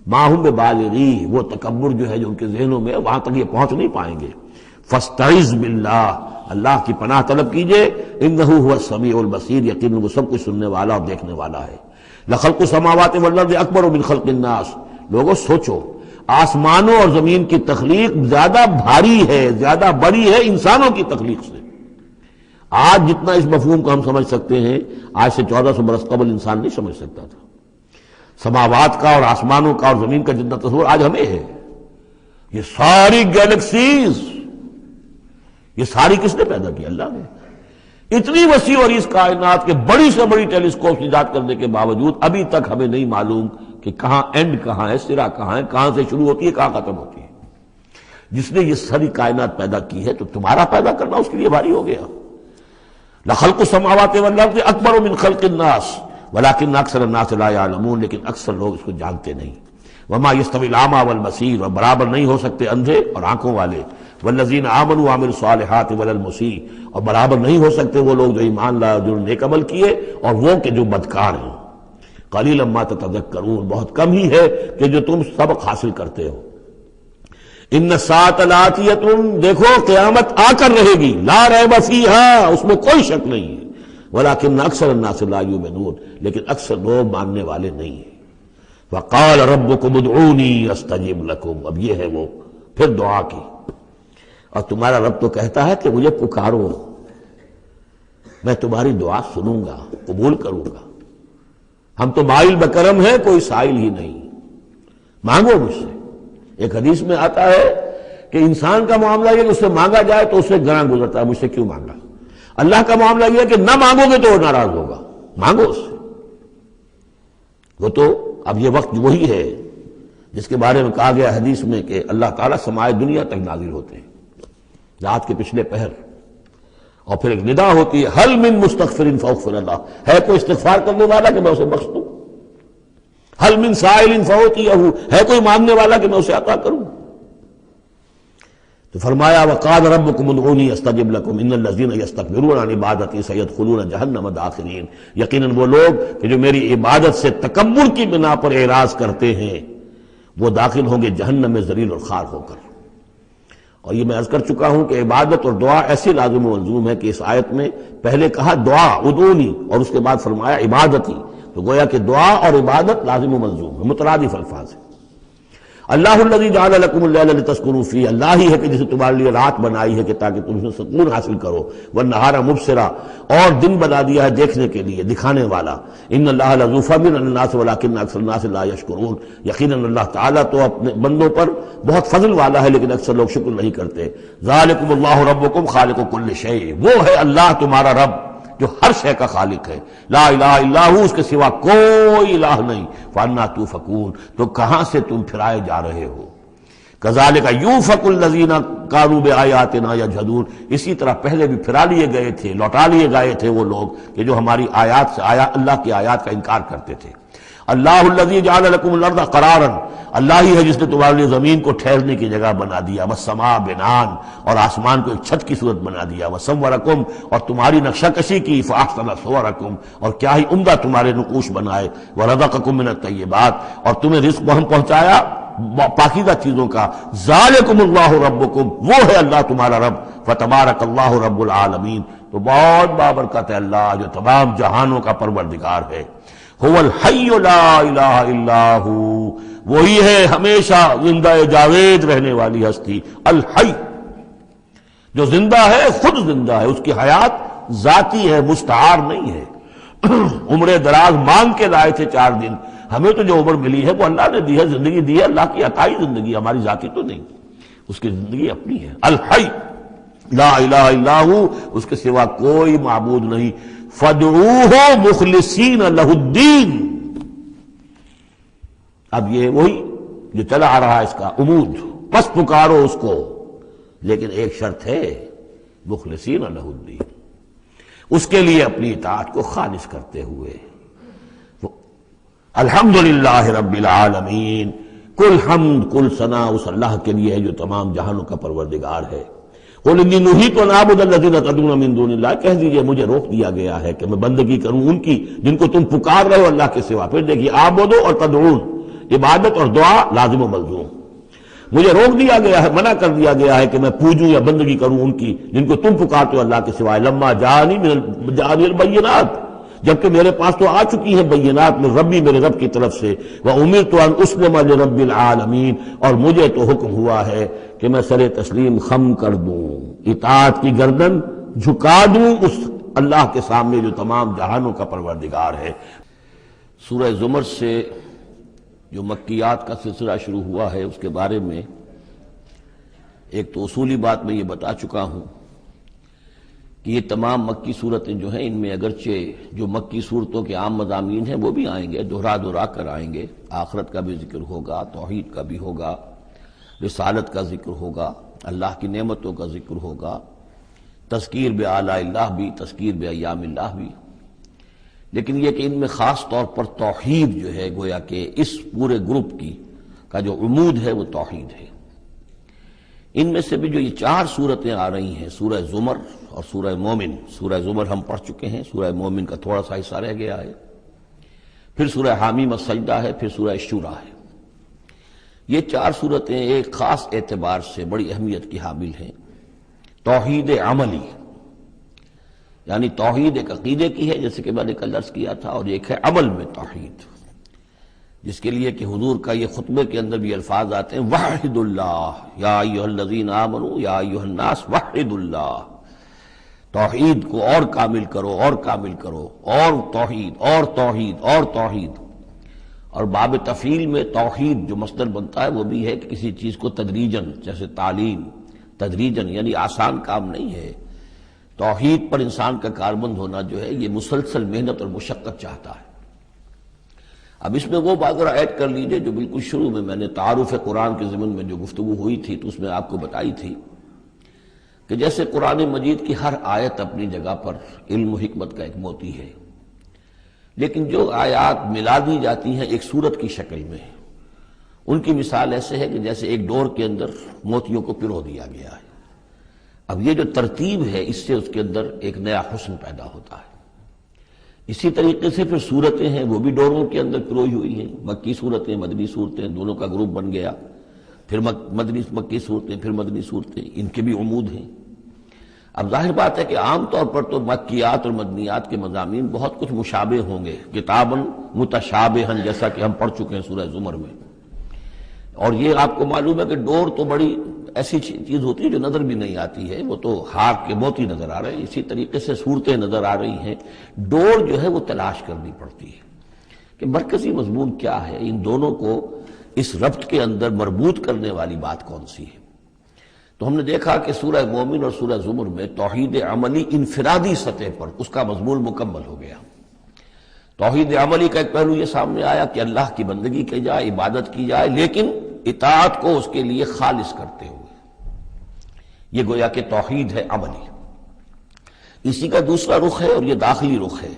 ما ہم ببالغی، وہ تکبر جو ہے جو ان کے ذہنوں میں وہاں تک یہ پہنچ نہیں پائیں گے۔ فاستعذ باللہ، اللہ کی پناہ طلب کیجئے، انہ هو السمیع البصیر، یقیناً وہ سب کچھ سننے والا اور دیکھنے والا ہے۔ لخلق السماوات والارض اکبر من خلق الناس، لوگوں سوچو آسمانوں اور زمین کی تخلیق زیادہ بھاری ہے، زیادہ بڑی ہے انسانوں کی تخلیق سے۔ آج جتنا اس مفہوم کو ہم سمجھ سکتے ہیں آج سے 1400 برس قبل انسان نہیں سمجھ سکتا تھا۔ سماوات کا اور آسمانوں کا اور زمین کا جتنا تصور آج ہمیں ہے، یہ ساری گیلیکسیز، یہ ساری کس نے پیدا کی؟ اللہ نے۔ اتنی وسیع اور اس کائنات کے بڑی سے بڑی ٹیلیسکوپ ایجاد کرنے کے باوجود ابھی تک ہمیں نہیں معلوم کہ کہاں اینڈ کہاں ہے، سرا کہاں ہے، کہاں سے شروع ہوتی ہے کہاں ختم ہوتی ہے۔ جس نے یہ ساری کائنات پیدا کی ہے تو تمہارا پیدا کرنا اس کے لیے بھاری ہو گیا۔ لخلق السماوات والارض اکبر من خلق الناس ولکن اکثر الناس لا یعلمون، لیکن اکثر لوگ اس کو جانتے نہیں۔ وما یستوی الاعمی والبصیر، اور برابر نہیں ہو سکتے اندھے اور آنکھوں والے، والذین آمنوا وعملوا الصالحات ولا المسیء، اور برابر نہیں ہو سکتے وہ لوگ جو ایمان لائے اور جو نیک عمل کیے اور وہ کہ جو بدکار ہیں۔ قلیلا ما تتذکرون، بہت کم ہی ہے کہ جو تم سبق حاصل کرتے ہو۔ ان الساعۃ لآتیۃ، دیکھو قیامت آ کر رہے گی، لا ریب فیہا، اس میں کوئی شک نہیں ہے، ولکن اکثر الناس لا یؤمنون، لیکن اکثر لوگ ماننے والے نہیں ہیں۔ وقال ربکم ادعونی استجب لکم، اب یہ ہے وہ پھر دعا کی، اور تمہارا رب تو کہتا ہے کہ مجھے پکارو، میں تمہاری دعا سنوں گا، قبول کروں گا۔ ہم تو مائل بکرم ہیں، کوئی سائل ہی نہیں، مانگو مجھ سے۔ ایک حدیث میں آتا ہے کہ انسان کا معاملہ یہ کہ اس سے مانگا جائے تو اس سے گراں گزرتا ہے، مجھ سے کیوں مانگا۔ اللہ کا معاملہ یہ ہے کہ نہ مانگو گے تو وہ ناراض ہوگا، مانگو اس سے۔ وہ تو اب یہ وقت وہی ہے جس کے بارے میں کہا گیا حدیث میں کہ اللہ تعالیٰ سمائے دنیا تک نازل ہوتے ہیں رات کے پچھلے پہر، اور پھر ایک ندا ہوتی ہے حل من مستغفر فاغفر اللہ، ہے کوئی استغفار کرنے والا کہ میں اسے بخش دوں؟ حل من سائل فاعطیہ، ہے کوئی مانگنے والا کہ میں اسے عطا کروں؟ تو فرمایا وقال ربکم ادعونی استجب لکم ان الذین یستکبرون عن عبادتی سیدخلون جہنم داخرین، یقیناً وہ لوگ کہ جو میری عبادت سے تکبر کی بنا پر اعراض کرتے ہیں وہ داخل ہوں گے جہنم میں ذلیل اور خوار ہو کر۔ اور یہ میں عرض کر چکا ہوں کہ عبادت اور دعا ایسی لازم و ملزوم ہے کہ اس آیت میں پہلے کہا دعا ادعونی اور اس کے بعد فرمایا عبادتی، تو گویا کہ دعا اور عبادت لازم و ملزوم ہے، مترادف الفاظ ہیں۔ اللہ الذی جعل لکم اللیل لتسکنوا فیہ، اللہ ہی ہے کہ جسے تمہارے لیے رات بنائی ہے کہ تاکہ تم اس میں سکون حاصل کرو، والنہار مبصرا، اور دن بنا دیا ہے دیکھنے کے لیے، دکھانے والا۔ ان اللہ لذو فضل علی الناس ولکن اکثر الناس لا یشکرون، یقیناً اللہ تعالیٰ تو اپنے بندوں پر بہت فضل والا ہے لیکن اکثر لوگ شکر نہیں کرتے۔ ذالکم اللہ ربکم خالق کل شیء، وہ ہے اللہ تمہارا رب جو ہر شے کا خالق ہے، لا الہ الا ہو، اس کے سوا کوئی الہ نہیں۔ فانا توفکون، تو کہاں سے تم پھرائے جا رہے ہو؟ کذالک یوفک الذین کانوا بآیاتنا یجحدون، اسی طرح پہلے بھی پھرا لیے گئے تھے، لوٹا لیے گئے تھے وہ لوگ کہ جو ہماری آیات سے اللہ کی آیات کا انکار کرتے تھے۔ اللہ الذی جعل لکم الارض قرارا، اللہ ہی ہے جس نے تمہارے لیے زمین کو ٹھہرنے کی جگہ بنا دیا، والسماء بناء، اور آسمان کو ایک چھت کی صورت بنا دیا، وصورکم، اور تمہاری نقشہ کشی کی، فاحسن صورکم، اور کیا ہی عمدہ تمہارے نقوش بنائے، ورزقکم من الطیبات، اور تمہیں رزق ہم پہنچایا پاکیزہ چیزوں کا. ذالکم اللہ ربکم، وہ ہے اللہ تمہارا رب. فتبارک اللہ رب العالمین، تو بہت بابرکت ہے اللہ جو تمام جہانوں کا پروردگار ہے. هو الحی لا الہ الا ہو، وہی ہے ہمیشہ زندہ جاوید رہنے والی ہستی. الحی، جو زندہ ہے خود زندہ ہے، اس کی حیات ذاتی ہے، مستعار نہیں ہے. عمر دراز مانگ کے لائے تھے 4 دن، ہمیں تو جو عمر ملی ہے وہ اللہ نے دی ہے، زندگی دی ہے، اللہ کی عطائی زندگی، ہماری ذاتی تو نہیں، اس کی زندگی اپنی ہے. الحی لا الہ الا ہو، اس کے سوا کوئی معبود نہیں. فادعوہ مخلصین لہ الدین. اب یہ وہی جو چلا آ رہا ہے اس کا عمود، پس پکارو اس کو، لیکن ایک شرط ہے، مخلصین لہ الدین، اس کے لیے اپنی اطاعت کو خالص کرتے ہوئے. الحمدللہ رب العالمین، کل حمد کل ثنا اس اللہ کے لیے ہے جو تمام جہانوں کا پروردگار ہے. قل انی نہیت ان اعبد الذین تدعون من دون اللہ، کہہ دیجئے مجھے روک دیا گیا ہے کہ میں بندگی کروں ان کی جن کو تم پکار رہے ہو اللہ کے سوا. پھر دیکھیے اعبدو اور تدعون، عبادت اور دعا لازم و ملزوم. مجھے روک دیا گیا ہے، منع کر دیا گیا ہے کہ میں پوجوں یا بندگی کروں ان کی جن کو تم پکارتے ہو اللہ کے سوائے. لما جانی البینات، جبکہ میرے پاس تو آ چکی ہیں بینات من ربی، میرے رب کی طرف سے. وامرت ان اسلم لرب العالمین، اور مجھے تو حکم ہوا ہے کہ میں سر تسلیم خم کر دوں، اطاعت کی گردن جھکا دوں اس اللہ کے سامنے جو تمام جہانوں کا پروردگار ہے. سورہ زمر سے جو مکیات کا سلسلہ شروع ہوا ہے اس کے بارے میں ایک تو اصولی بات میں یہ بتا چکا ہوں کہ یہ تمام مکی صورتیں جو ہیں ان میں اگرچہ جو مکی صورتوں کے عام مضامین ہیں وہ بھی آئیں گے، دہرا کر آئیں گے. آخرت کا بھی ذکر ہوگا، توحید کا بھی ہوگا، رسالت کا ذکر ہوگا، اللہ کی نعمتوں کا ذکر ہوگا، تذکیر بآلاء اللہ بھی، تذکیر بایام اللہ بھی. لیکن یہ کہ ان میں خاص طور پر توحید جو ہے گویا کہ اس پورے گروپ کا جو عمود ہے وہ توحید ہے. ان میں سے بھی جو یہ 4 صورتیں آ رہی ہیں، سورہ زمر اور سورہ مومن. سورہ زمر ہم پڑھ چکے ہیں، سورہ مومن کا تھوڑا سا حصہ رہ گیا ہے، پھر سورہ حامیم السجدہ ہے، پھر سورہ شورى ہے. یہ 4 صورتیں ایک خاص اعتبار سے بڑی اہمیت کی حامل ہیں. توحید عملی، یعنی توحید ایک عقیدے کی ہے جیسے کہ میں نے کل عرض کیا تھا، اور ایک ہے عمل میں توحید، جس کے لیے کہ حضور کا یہ خطبے کے اندر بھی الفاظ آتے ہیں وحد اللہ یا ایھا الذین آمنوا یا ایھا الناس وحد اللہ. توحید کو اور کامل کرو، اور کامل کرو، اور توحید اور توحید اور توحید. اور باب تفعیل میں توحید جو مصدر بنتا ہے وہ بھی ہے کہ کسی چیز کو تدریجاً، جیسے تعلیم تدریجاً، یعنی آسان کام نہیں ہے. توحید پر انسان کا کاربند ہونا جو ہے یہ مسلسل محنت اور مشقت چاہتا ہے. اب اس میں وہ بات ذرا ایڈ کر لیجئے جو بالکل شروع میں نے تعارف قرآن کے ضمن میں جو گفتگو ہوئی تھی تو اس میں آپ کو بتائی تھی کہ جیسے قرآن مجید کی ہر آیت اپنی جگہ پر علم و حکمت کا ایک موتی ہے، لیکن جو آیات ملا دی جاتی ہیں ایک صورت کی شکل میں، ان کی مثال ایسے ہے کہ جیسے ایک ڈور کے اندر موتیوں کو پرو دیا گیا ہے. اب یہ جو ترتیب ہے اس سے اس کے اندر ایک نیا حسن پیدا ہوتا ہے. اسی طریقے سے پھر صورتیں ہیں وہ بھی ڈوروں کے اندر پروئی ہوئی ہیں، مکی صورتیں مدنی صورتیں، دونوں کا گروپ بن گیا. پھر مکی صورتیں، پھر مدنی صورتیں، ان کے بھی عمود ہیں. اب ظاہر بات ہے کہ عام طور پر تو مکیات اور مدنیات کے مضامین بہت کچھ مشابہ ہوں گے، کتاباً متشابہاً، جیسا کہ ہم پڑھ چکے ہیں سورہ زمر میں. اور یہ آپ کو معلوم ہے کہ ڈور تو بڑی ایسی چیز ہوتی ہے جو نظر بھی نہیں آتی ہے، وہ تو ہاتھ کے موتی نظر آ رہے ہیں. اسی طریقے سے صورتیں نظر آ رہی ہیں، ڈور جو ہے وہ تلاش کرنی پڑتی ہے کہ مرکزی مضمون کیا ہے، ان دونوں کو اس ربط کے اندر مربوط کرنے والی بات کون سی ہے. تو ہم نے دیکھا کہ سورہ مومن اور سورہ زمر میں توحید عملی انفرادی سطح پر اس کا مضمون مکمل ہو گیا. توحید عملی کا ایک پہلو یہ سامنے آیا کہ اللہ کی بندگی کی جائے، عبادت کی جائے، لیکن اطاعت کو اس کے لیے خالص کرتے ہوئے. یہ گویا کہ توحید ہے عملی. اسی کا دوسرا رخ ہے اور یہ داخلی رخ ہے.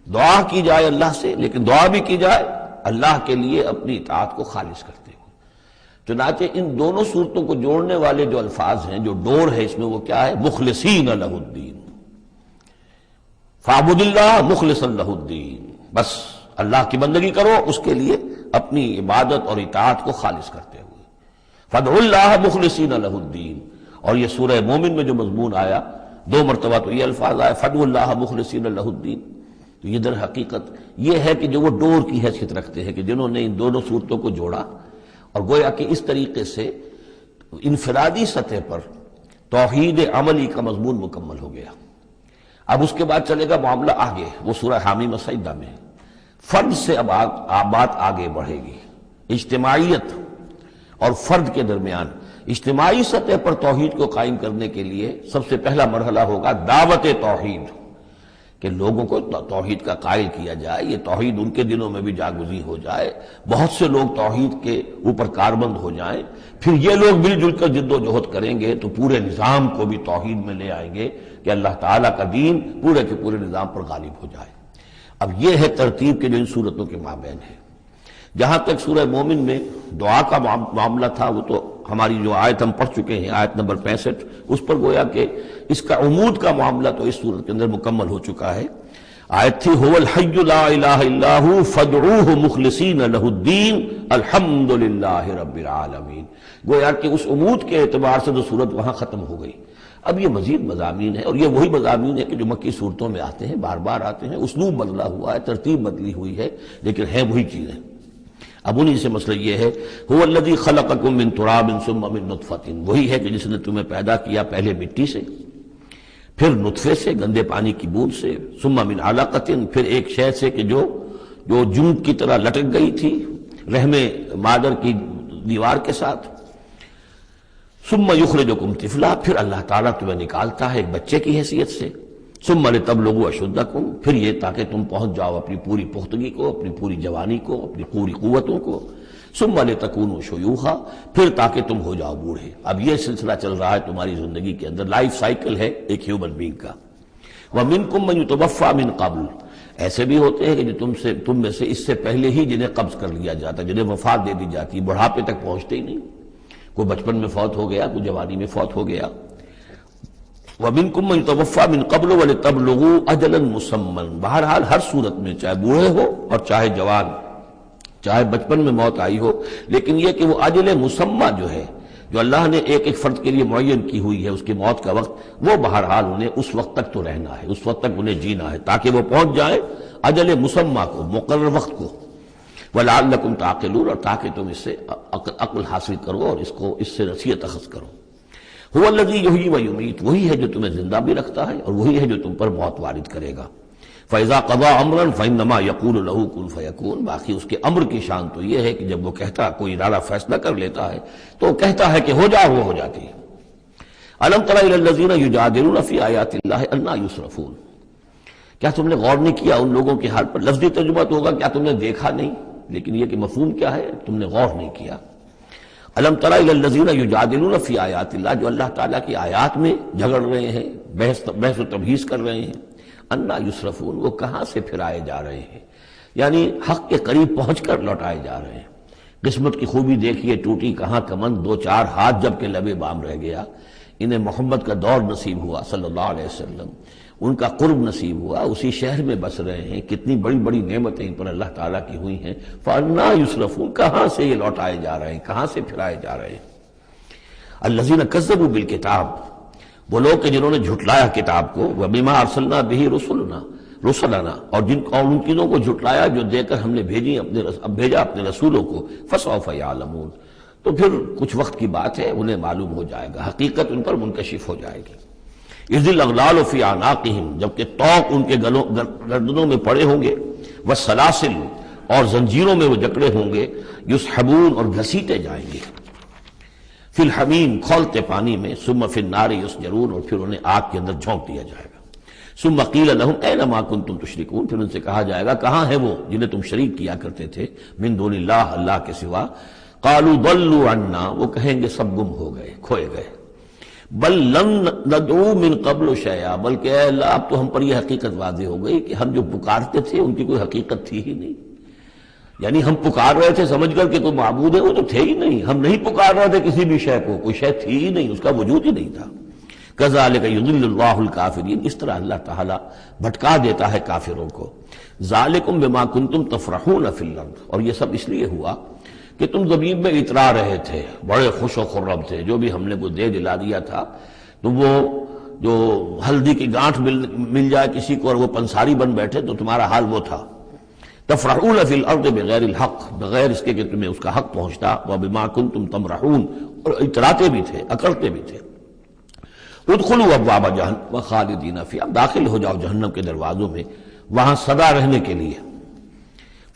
دعا کی جائے اللہ سے، لیکن دعا بھی کی جائے اللہ کے لیے اپنی اطاعت کو خالص کرتے ہوئے. چنانچہ ان دونوں صورتوں کو جوڑنے والے جو الفاظ ہیں، جو ڈور ہے اس میں، وہ کیا ہے؟ مخلصین لہ الدین. فاعبد اللہ مخلصا لہ الدین. بس اللہ کی بندگی کرو، اس کے لیے اپنی عبادت اور اطاعت کو خالص کرتے ہوئے۔ فادعوا اللہ مخلصین لہ الدین، اور یہ سورہ مومن میں جو مضمون آیا 2 مرتبہ تو یہ الفاظ آئے فادعوا اللہ مخلصین لہ الدین، تو یہ در حقیقت یہ ہے کہ جو وہ ڈور کی حیثیت رکھتے ہیں کہ جنہوں نے ان دونوں صورتوں کو جوڑا، اور گویا کہ اس طریقے سے انفرادی سطح پر توحید عملی کا مضمون مکمل ہو گیا۔ اب اس کے بعد چلے گا معاملہ آگے، وہ سورہ حامیم السجدہ میں فرد سے اب بات آگے بڑھے گی۔ اجتماعیت اور فرد کے درمیان اجتماعی سطح پر توحید کو قائم کرنے کے لیے سب سے پہلا مرحلہ ہوگا دعوت توحید، کہ لوگوں کو توحید کا قائل کیا جائے، یہ توحید ان کے دلوں میں بھی جاگزی ہو جائے، بہت سے لوگ توحید کے اوپر کاربند ہو جائیں، پھر یہ لوگ مل جل کر جد و جہد کریں گے تو پورے نظام کو بھی توحید میں لے آئیں گے کہ اللہ تعالیٰ کا دین پورے کے پورے نظام پر غالب ہو جائے۔ اب یہ ہے ترتیب کے جو ان صورتوں کے مابین ہے۔ جہاں تک سورہ مومن میں دعا کا معاملہ تھا وہ تو ہماری جو آیت ہم پڑھ چکے ہیں، آیت نمبر 65، اس پر گویا کہ اس کا عمود کا معاملہ تو اس صورت کے اندر مکمل ہو چکا ہے۔ آیت تھی هو الحی لا الہ الا هو فادعوه مخلصین لہ الدین الحمد للہ رب العالمین، گویا کہ اس عمود کے اعتبار سے تو صورت وہاں ختم ہو گئی۔ اب یہ مزید مضامین ہے، اور یہ وہی مضامین ہے کہ جو مکی صورتوں میں آتے ہیں، بار بار آتے ہیں، اسلوب بدلا ہوا ہے، ترتیب بدلی ہوئی ہے، لیکن ہیں وہی چیزیں۔ اب انہی سے مسئلہ یہ ہے هو الذی خلقکم من تراب ثم من نطفۃ، وہی ہے کہ جس نے تمہیں پیدا کیا پہلے مٹی سے، پھر نطفے سے، گندے پانی کی بوند سے، ثم من علقۃ، پھر ایک شے سے کہ جو جون کی طرح لٹک گئی تھی رحم مادر کی دیوار کے ساتھ، ثم یخرجکم طفلا، پھر اللہ تعالیٰ تمہیں نکالتا ہے ایک بچے کی حیثیت سے، ثم لتبلغوا اشدکم، پھر یہ تاکہ تم پہنچ جاؤ اپنی پوری پختگی کو، اپنی پوری جوانی کو، اپنی پوری قوتوں کو، ثم لتکونوا شیوخا، پھر تاکہ تم ہو جاؤ بوڑھے۔ اب یہ سلسلہ چل رہا ہے تمہاری زندگی کے اندر، لائف سائیکل ہے ایک ہیومن بینگ کا۔ ومنکم من یتوفی من قبل، ایسے بھی ہوتے ہیں کہ جو تم میں سے اس سے پہلے ہی جنہیں قبض کر لیا جاتا، جنہیں وفات دے دی جاتی، بڑھاپے تک پہنچتے ہی نہیں، کوئی بچپن میں فوت ہو گیا، کوئی جوانی میں فوت ہو گیا۔ وَمِنْكُمْ مَنْ يُتَوَفَّى مِنْ قَبْلُ وَلِتَبْلُغُوا أَجَلًا مُّسَمًّى، بہرحال ہر صورت میں چاہے بوڑھے ہو اور چاہے جوان، چاہے بچپن میں موت آئی ہو، لیکن یہ کہ وہ اجل مسمى جو ہے، جو اللہ نے ایک ایک فرد کے لیے معین کی ہوئی ہے اس کی موت کا وقت، وہ بہرحال انہیں اس وقت تک تو رہنا ہے، اس وقت تک انہیں جینا ہے تاکہ وہ پہنچ جائیں اجل مسمى کو، مقرر وقت کو۔ وَلَعَلَّكُمْ تَعْقِلُونَ، اور تاکہ تم اس سے عقل حاصل کرو اور اس سے نصیحت اخذ کرو۔ هو الذی یحیی و یمیت، وہی ہے جو تمہیں زندہ بھی رکھتا ہے اور وہی ہے جو تم پر موت وارد کرے گا۔ فَإِذَا قَضَىٰ أَمْرًا فَإِنَّمَا يَقُولُ لَهُ كُن فَيَكُونُ، باقی اس کے امر کی شان تو یہ ہے کہ جب وہ کہتا، کوئی ارادہ فیصلہ کر لیتا ہے تو وہ کہتا ہے کہ ہو جا، وہ ہو جاتی ہے۔ أَلَمْ تَرَ إِلَى الَّذِينَ يُجَادِلُونَ فِي آيَاتِ اللَّهِ أَنَّىٰ يُصْرَفُونَ، کیا تم نے غور نہیں کیا ان لوگوں کے حال پر؟ لفظی ترجمہ تو ہوگا کیا تم نے دیکھا نہیں، لیکن یہ کہ مفہوم کیا ہے، تم نے غور نہیں کیا۔ الم تر الی الذین یجادلون فی آیات اللہ، جو اللہ تعالیٰ کی آیات میں جھگڑ رہے ہیں، بحث و تبحیث کر رہے ہیں، انا یصرفون، وہ کہاں سے پھرائے جا رہے ہیں، یعنی حق کے قریب پہنچ کر لوٹائے جا رہے ہیں۔ قسمت کی خوبی دیکھیے، ٹوٹی کہاں کمند، 2-4 ہاتھ جب کہ لبے بام رہ گیا۔ انہیں محمد کا دور نصیب ہوا صلی اللہ علیہ وسلم، ان کا قرب نصیب ہوا، اسی شہر میں بس رہے ہیں، کتنی بڑی بڑی نعمتیں ان پر اللہ تعالیٰ کی ہوئی ہیں۔ فَأَنَّىٰ يُصْرَفُونَ، کہاں سے یہ لوٹائے جا رہے ہیں، کہاں سے پھرائے جا رہے ہیں۔ الَّذِينَ كَذَّبُوا بِالْكِتَابِ، وہ لوگ کہ جنہوں نے جھٹلایا کتاب کو، وَبِمَا أَرْسَلْنَا بِهِ رُسُلَنَا، اور ان چیزوں کو جھٹلایا جو دے کر ہم نے بھیجا اپنے رسولوں کو، فَسَوْفَ يَعْلَمُونَ، تو پھر کچھ وقت کی بات ہے، انہیں معلوم ہو جائے گا، حقیقت ان پر منکشف ہو جائے گی۔ اذ الاغلال فی اعناقہم، جبکہ طوق ان کے گردنوں میں پڑے ہوں گے، والسلاسل، اور زنجیروں میں وہ جکڑے ہوں گے، یسحبون، اور گھسیٹے جائیں گے، فی الحمیم، کھولتے پانی میں، ثم فی النار یسجرون، اور پھر انہیں آگ کے اندر جھونک دیا جائے گا۔ ثم قیل لہم این ما کنتم تشرکون، پھر ان سے کہا جائے گا کہاں ہے وہ جنہیں تم شریک کیا کرتے تھے، من دون اللہ، اللہ کے سوا۔ قالوا ضلوا عنا، وہ کہیں گے سب گم ہو گئے، کھوئے گئے۔ بل لم ندعو من قبل شیئا، بلکہ اے اللہ اب تو ہم پر یہ حقیقت واضح ہو گئی کہ ہم جو پکارتے تھے ان کی کوئی حقیقت تھی ہی نہیں، یعنی ہم پکار رہے تھے سمجھ کر کہ کوئی معبود ہے، وہ تو تھے ہی نہیں، ہم نہیں پکار رہے تھے کسی بھی شے کو، کوئی شے تھی ہی نہیں، اس کا وجود ہی نہیں تھا۔ کذالک یضل اللہ الکافرین، اس طرح اللہ تعالیٰ بھٹکا دیتا ہے کافروں کو. ذالکم بما کنتم تفرحون فی الارض، اور یہ سب اس لیے ہوا کہ تم زمین میں اترا رہے تھے، بڑے خوش و خرم تھے. جو بھی ہم نے وہ دے دلا دیا تھا، تو وہ جو ہلدی کی گانٹھ مل جائے کسی کو اور وہ پنساری بن بیٹھے، تو تمہارا حال وہ تھا. تفرحون فی الارض بغیر الحق، بغیر اس کے کہ تمہیں اس کا حق پہنچتا. وبما کنتم تمرحون، اور اتراتے بھی تھے، اکڑتے بھی تھے. ادخلوا ابواب جہنم خالدین فیہا، داخل ہو جاؤ جہنم کے دروازوں میں، وہاں سدا رہنے کے لیے.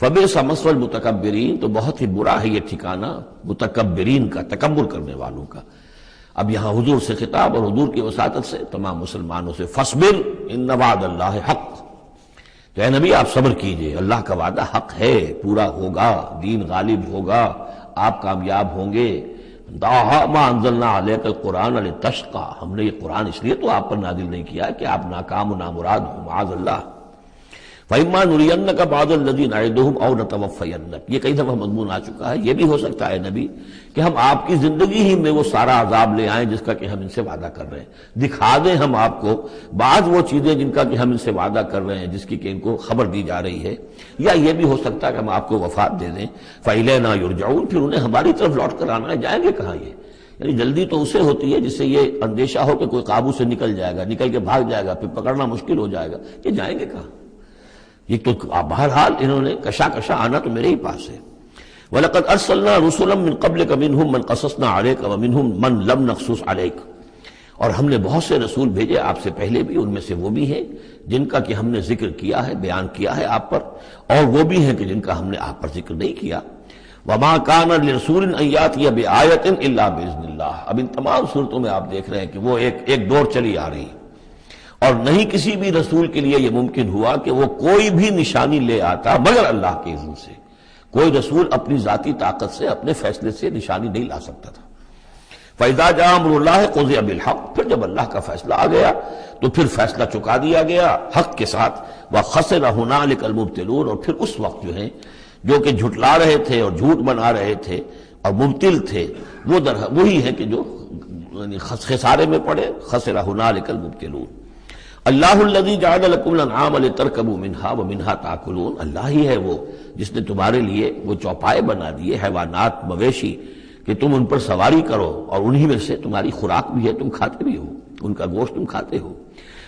فبئس مثوى المتکبرین، تو بہت ہی برا ہے یہ ٹھکانہ متکبرین کا، تکبر کرنے والوں کا. اب یہاں حضور سے خطاب اور حضور کی وساطت سے تمام مسلمانوں سے، فاصبر ان وعد اللہ حق، تو اے نبی آپ صبر کیجئے، اللہ کا وعدہ حق ہے، پورا ہوگا، دین غالب ہوگا، آپ کامیاب ہوں گے. ما انزلنا علیک القرآن لتشقى، ہم نے یہ قرآن اس لیے تو آپ پر نازل نہیں کیا کہ آپ ناکام و نامراد ہوں، معاذ اللہ. فَإِمَّا نُرِيَنَّكَ بَعْضَ الَّذِي نَعِدُهُمْ أَوْ نَتَوَفَّيَنَّكَ، یہ کئی دفعہ مضمون آ چکا ہے. یہ بھی ہو سکتا ہے نبی کہ ہم آپ کی زندگی ہی میں وہ سارا عذاب لے آئیں جس کا کہ ہم ان سے وعدہ کر رہے ہیں، دکھا دیں ہم آپ کو بعض وہ چیزیں جن کا کہ ہم ان سے وعدہ کر رہے ہیں، جس کی کہ ان کو خبر دی جا رہی ہے. یا یہ بھی ہو سکتا ہے کہ ہم آپ کو وفات دے دیں. فَإِلَيْنَا يُرْجَعُونَ، پھر انہیں ہماری طرف لوٹ کر آنا ہے. جائیں گے کہاں یہ؟ یعنی جلدی تو اسے ہوتی ہے جس سے یہ اندیشہ ہو کہ کوئی قابو سے نکل جائے گا، نکل کے بھاگ جائے گا، پھر پکڑنا مشکل ہو جائے گا. یہ جائیں گے کہاں؟ یہ تو بہرحال انہوں نے کشا آنا تو میرے ہی پاس ہے. وَلَقَدْ أَرْسَلْنَا رُسُلًا مِّن قَبْلِكَ مِنْهُمْ مَنْ قَصَصْنَا عَلَيْكَ وَمِنْهُمْ مَنْ لَمْ نَقْصُصْ عَلَيْكَ، اور ہم نے بہت سے رسول بھیجے آپ سے پہلے بھی، ان میں سے وہ بھی ہیں جن کا کہ ہم نے ذکر کیا ہے، بیان کیا ہے آپ پر، اور وہ بھی ہیں کہ جن کا ہم نے آپ پر ذکر نہیں کیا. وَمَا كَانَ لِرَسُولٍ أَن يَأْتِيَ بِآيَةٍ إِلَّا بِإِذْنِ اللَّهِ. اب ان تمام صورتوں میں آپ دیکھ رہے ہیں کہ وہ ایک دور چلی آ رہی ہے، اور نہیں کسی بھی رسول کے لیے یہ ممکن ہوا کہ وہ کوئی بھی نشانی لے آتا مگر اللہ کے اذن سے. کوئی رسول اپنی ذاتی طاقت سے، اپنے فیصلے سے نشانی نہیں لا سکتا تھا. فَإِذَا جَاءَ أَمْرُ اللَّهِ قُضِيَ بِالْحَقِّ، پھر جب اللہ کا فیصلہ آ گیا تو پھر فیصلہ چکا دیا گیا حق کے ساتھ. وَخَسِرَ هُنَالِكَ الْمُبْطِلُونَ، اور پھر اس وقت جو ہیں جو کہ جھٹلا رہے تھے اور جھوٹ بنا رہے تھے اور مبتل تھے، وہ وہی ہے کہ جو خسارے میں پڑے. خَسِرَ هُنَالِكَ الْمُبْطِلُونَ. اللہ الذی جعل لکم الانعام لترکبوا منها ومنها تاکلون، اللہ ہی ہے وہ جس نے تمہارے لیے وہ چوپائے بنا دیے، حیوانات، مویشی، کہ تم ان پر سواری کرو، اور انہی میں سے تمہاری خوراک بھی ہے، تم کھاتے بھی ہو، ان کا گوشت تم کھاتے ہو.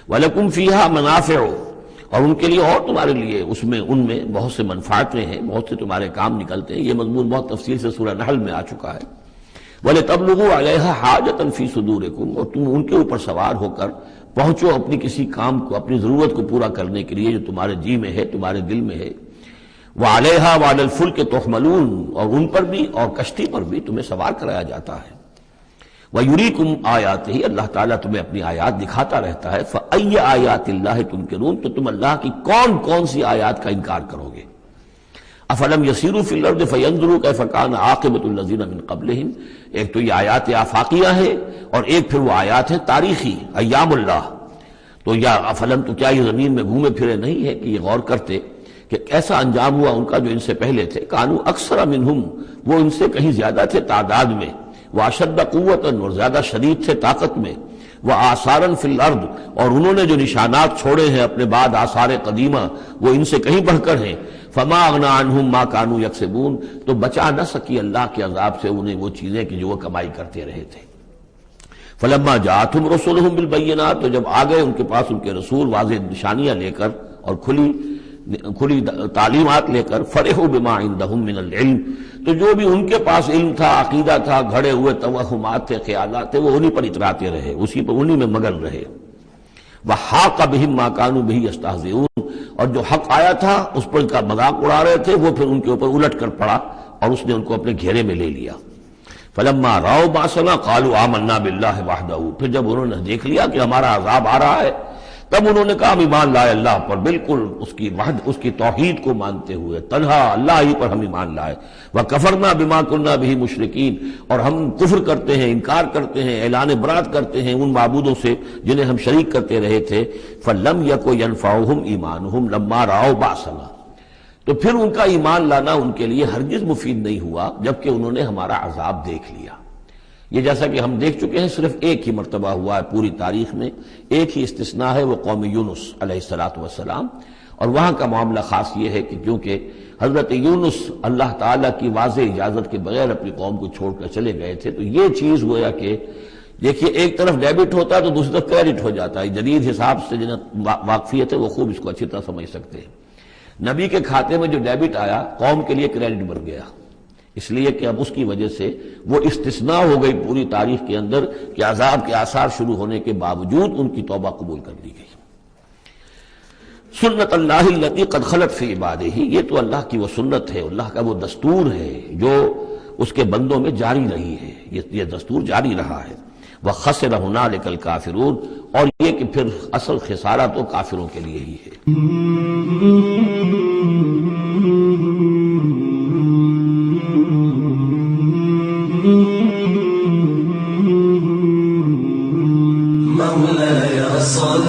ولکم فیہا منافع، اور ان کے لیے اور تمہارے لیے ان میں بہت سے منفعتیں ہیں، بہت سے تمہارے کام نکلتے ہیں. یہ مضمون بہت تفصیل سے سورہ نحل میں آ چکا ہے. وَلِتَبْلُغُوا عَلَيْهَا حَاجَةً فِي صُدُورِكُمْ، اور تم ان کے اوپر سوار ہو کر پہنچو اپنی کسی کام کو، اپنی ضرورت کو پورا کرنے کے لیے جو تمہارے جی میں ہے، تمہارے دل میں ہے. وَعَلَيْهَا وَعَلَى الْفُلْكِ تُحْمَلُونَ، اور ان پر بھی اور کشتی پر بھی تمہیں سوار کرایا جاتا ہے. وَيُرِيكُمْ آيَاتِهِ، اللہ تعالیٰ تمہیں اپنی آیات دکھاتا رہتا ہے. فَأَيَّ آيَاتِ اللَّهِ تُنْكِرُونَ، تو تم اللہ کی کون کون سی آیات کا انکار کرو گے. افلم یسیروا فی الارض فینظروا کیف کان عاقبۃ الذین من قبلہم، ایک تو یہ آیات آفاقیہ ہے اور ایک پھر وہ آیات ہے تاریخی، ایام اللہ. تو یا افلم، تو کیا یہ زمین میں گھومے پھرے نہیں ہے کہ یہ غور کرتے کہ کیسا انجام ہوا ان کا جو ان سے پہلے تھے. کانوا اکثر منہم، وہ ان سے کہیں زیادہ تھے تعداد میں. واشد قوۃ، اور زیادہ شدید تھے طاقت میں. وآثارا فی الارض، اور انہوں نے جو نشانات چھوڑے ہیں اپنے بعد آثار قدیمہ، وہ ان سے کہیں بڑھ کر ہیں. فما اغنی عنہم ما کانوا یکسبون، تو بچا نہ سکی اللہ کے عذاب سے انہیں وہ چیزیں کہ جو وہ کمائی کرتے رہے تھے. فلما جاءتهم رسلهم بالبینات، تو جب آ گئے ان کے پاس ان کے رسول واضح نشانیاں لے کر اور کھلی تعلیمات لے کر، فرحوا بما عندهم من العلم، تو جو بھی ان کے پاس علم تھا، عقیدہ تھا، گھڑے ہوئے توہمات تھے، خیالات تھے، وہ انہی پر اتراتے رہے، اسی پر انہی میں مگن رہے. وحاق بهم ما كانوا به يستهزئون، اور جو حق آیا تھا اس پر ان کا مذاق اڑا رہے تھے، وہ پھر ان کے اوپر الٹ کر پڑا اور اس نے ان کو اپنے گھیرے میں لے لیا. فلما رأوا بأسنا قالوا آمنا بالله وحده، پھر جب انہوں نے دیکھ لیا کہ ہمارا عذاب آ رہا ہے، تب انہوں نے کہا ہم ایمان لائے اللہ پر، بالکل اس کی وحد، اس کی توحید کو مانتے ہوئے، تنہا اللہ ہی پر ہم ایمان لائے. وَكَفَرْنَا بِمَا كُنَّا بِهِ مُشْرِكِينَ، اور ہم کفر کرتے ہیں، انکار کرتے ہیں، اعلان برات کرتے ہیں ان معبودوں سے جنہیں ہم شریک کرتے رہے تھے. فَلَمْ يَكُ يَنْفَعُهُمْ إِيمَانُهُمْ لَمَّا رَأَوْا بَأْسَنَا، تو پھر ان کا ایمان لانا ان کے لیے ہرگز مفید نہیں ہوا جبکہ انہوں نے ہمارا عذاب دیکھ لیا. یہ جیسا کہ ہم دیکھ چکے ہیں صرف ایک ہی مرتبہ ہوا ہے پوری تاریخ میں، ایک ہی استثناء ہے، وہ قوم یونس علیہ الصلوۃ والسلام، اور وہاں کا معاملہ خاص یہ ہے کہ کیونکہ حضرت یونس اللہ تعالیٰ کی واضح اجازت کے بغیر اپنی قوم کو چھوڑ کر چلے گئے تھے، تو یہ چیز گویا کہ دیکھیے ایک طرف ڈیبٹ ہوتا ہے تو دوسری طرف کریڈٹ ہو جاتا ہے۔ جدید حساب سے جنہیں واقفیت ہے وہ خوب اس کو اچھی طرح سمجھ سکتے ہیں۔ نبی کے کھاتے میں جو ڈیبٹ آیا قوم کے لیے کریڈٹ بن گیا، اس لیے کہ اب اس کی وجہ سے وہ استثناء ہو گئی پوری تاریخ کے اندر کہ عذاب کے آثار شروع ہونے کے باوجود ان کی توبہ قبول کر لی گئی۔ سنت اللہ التی قد خلت فی عبادہ، یہ تو اللہ کی وہ سنت ہے، اللہ کا وہ دستور ہے جو اس کے بندوں میں جاری رہی ہے، یہ دستور جاری رہا ہے۔ وَخَسِرَ هُنَالِكَ الْكَافِرُونَ، اور یہ کہ پھر اصل خسارہ تو کافروں کے لیے ہی ہے۔ مولاي صل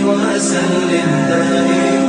وسلم دائما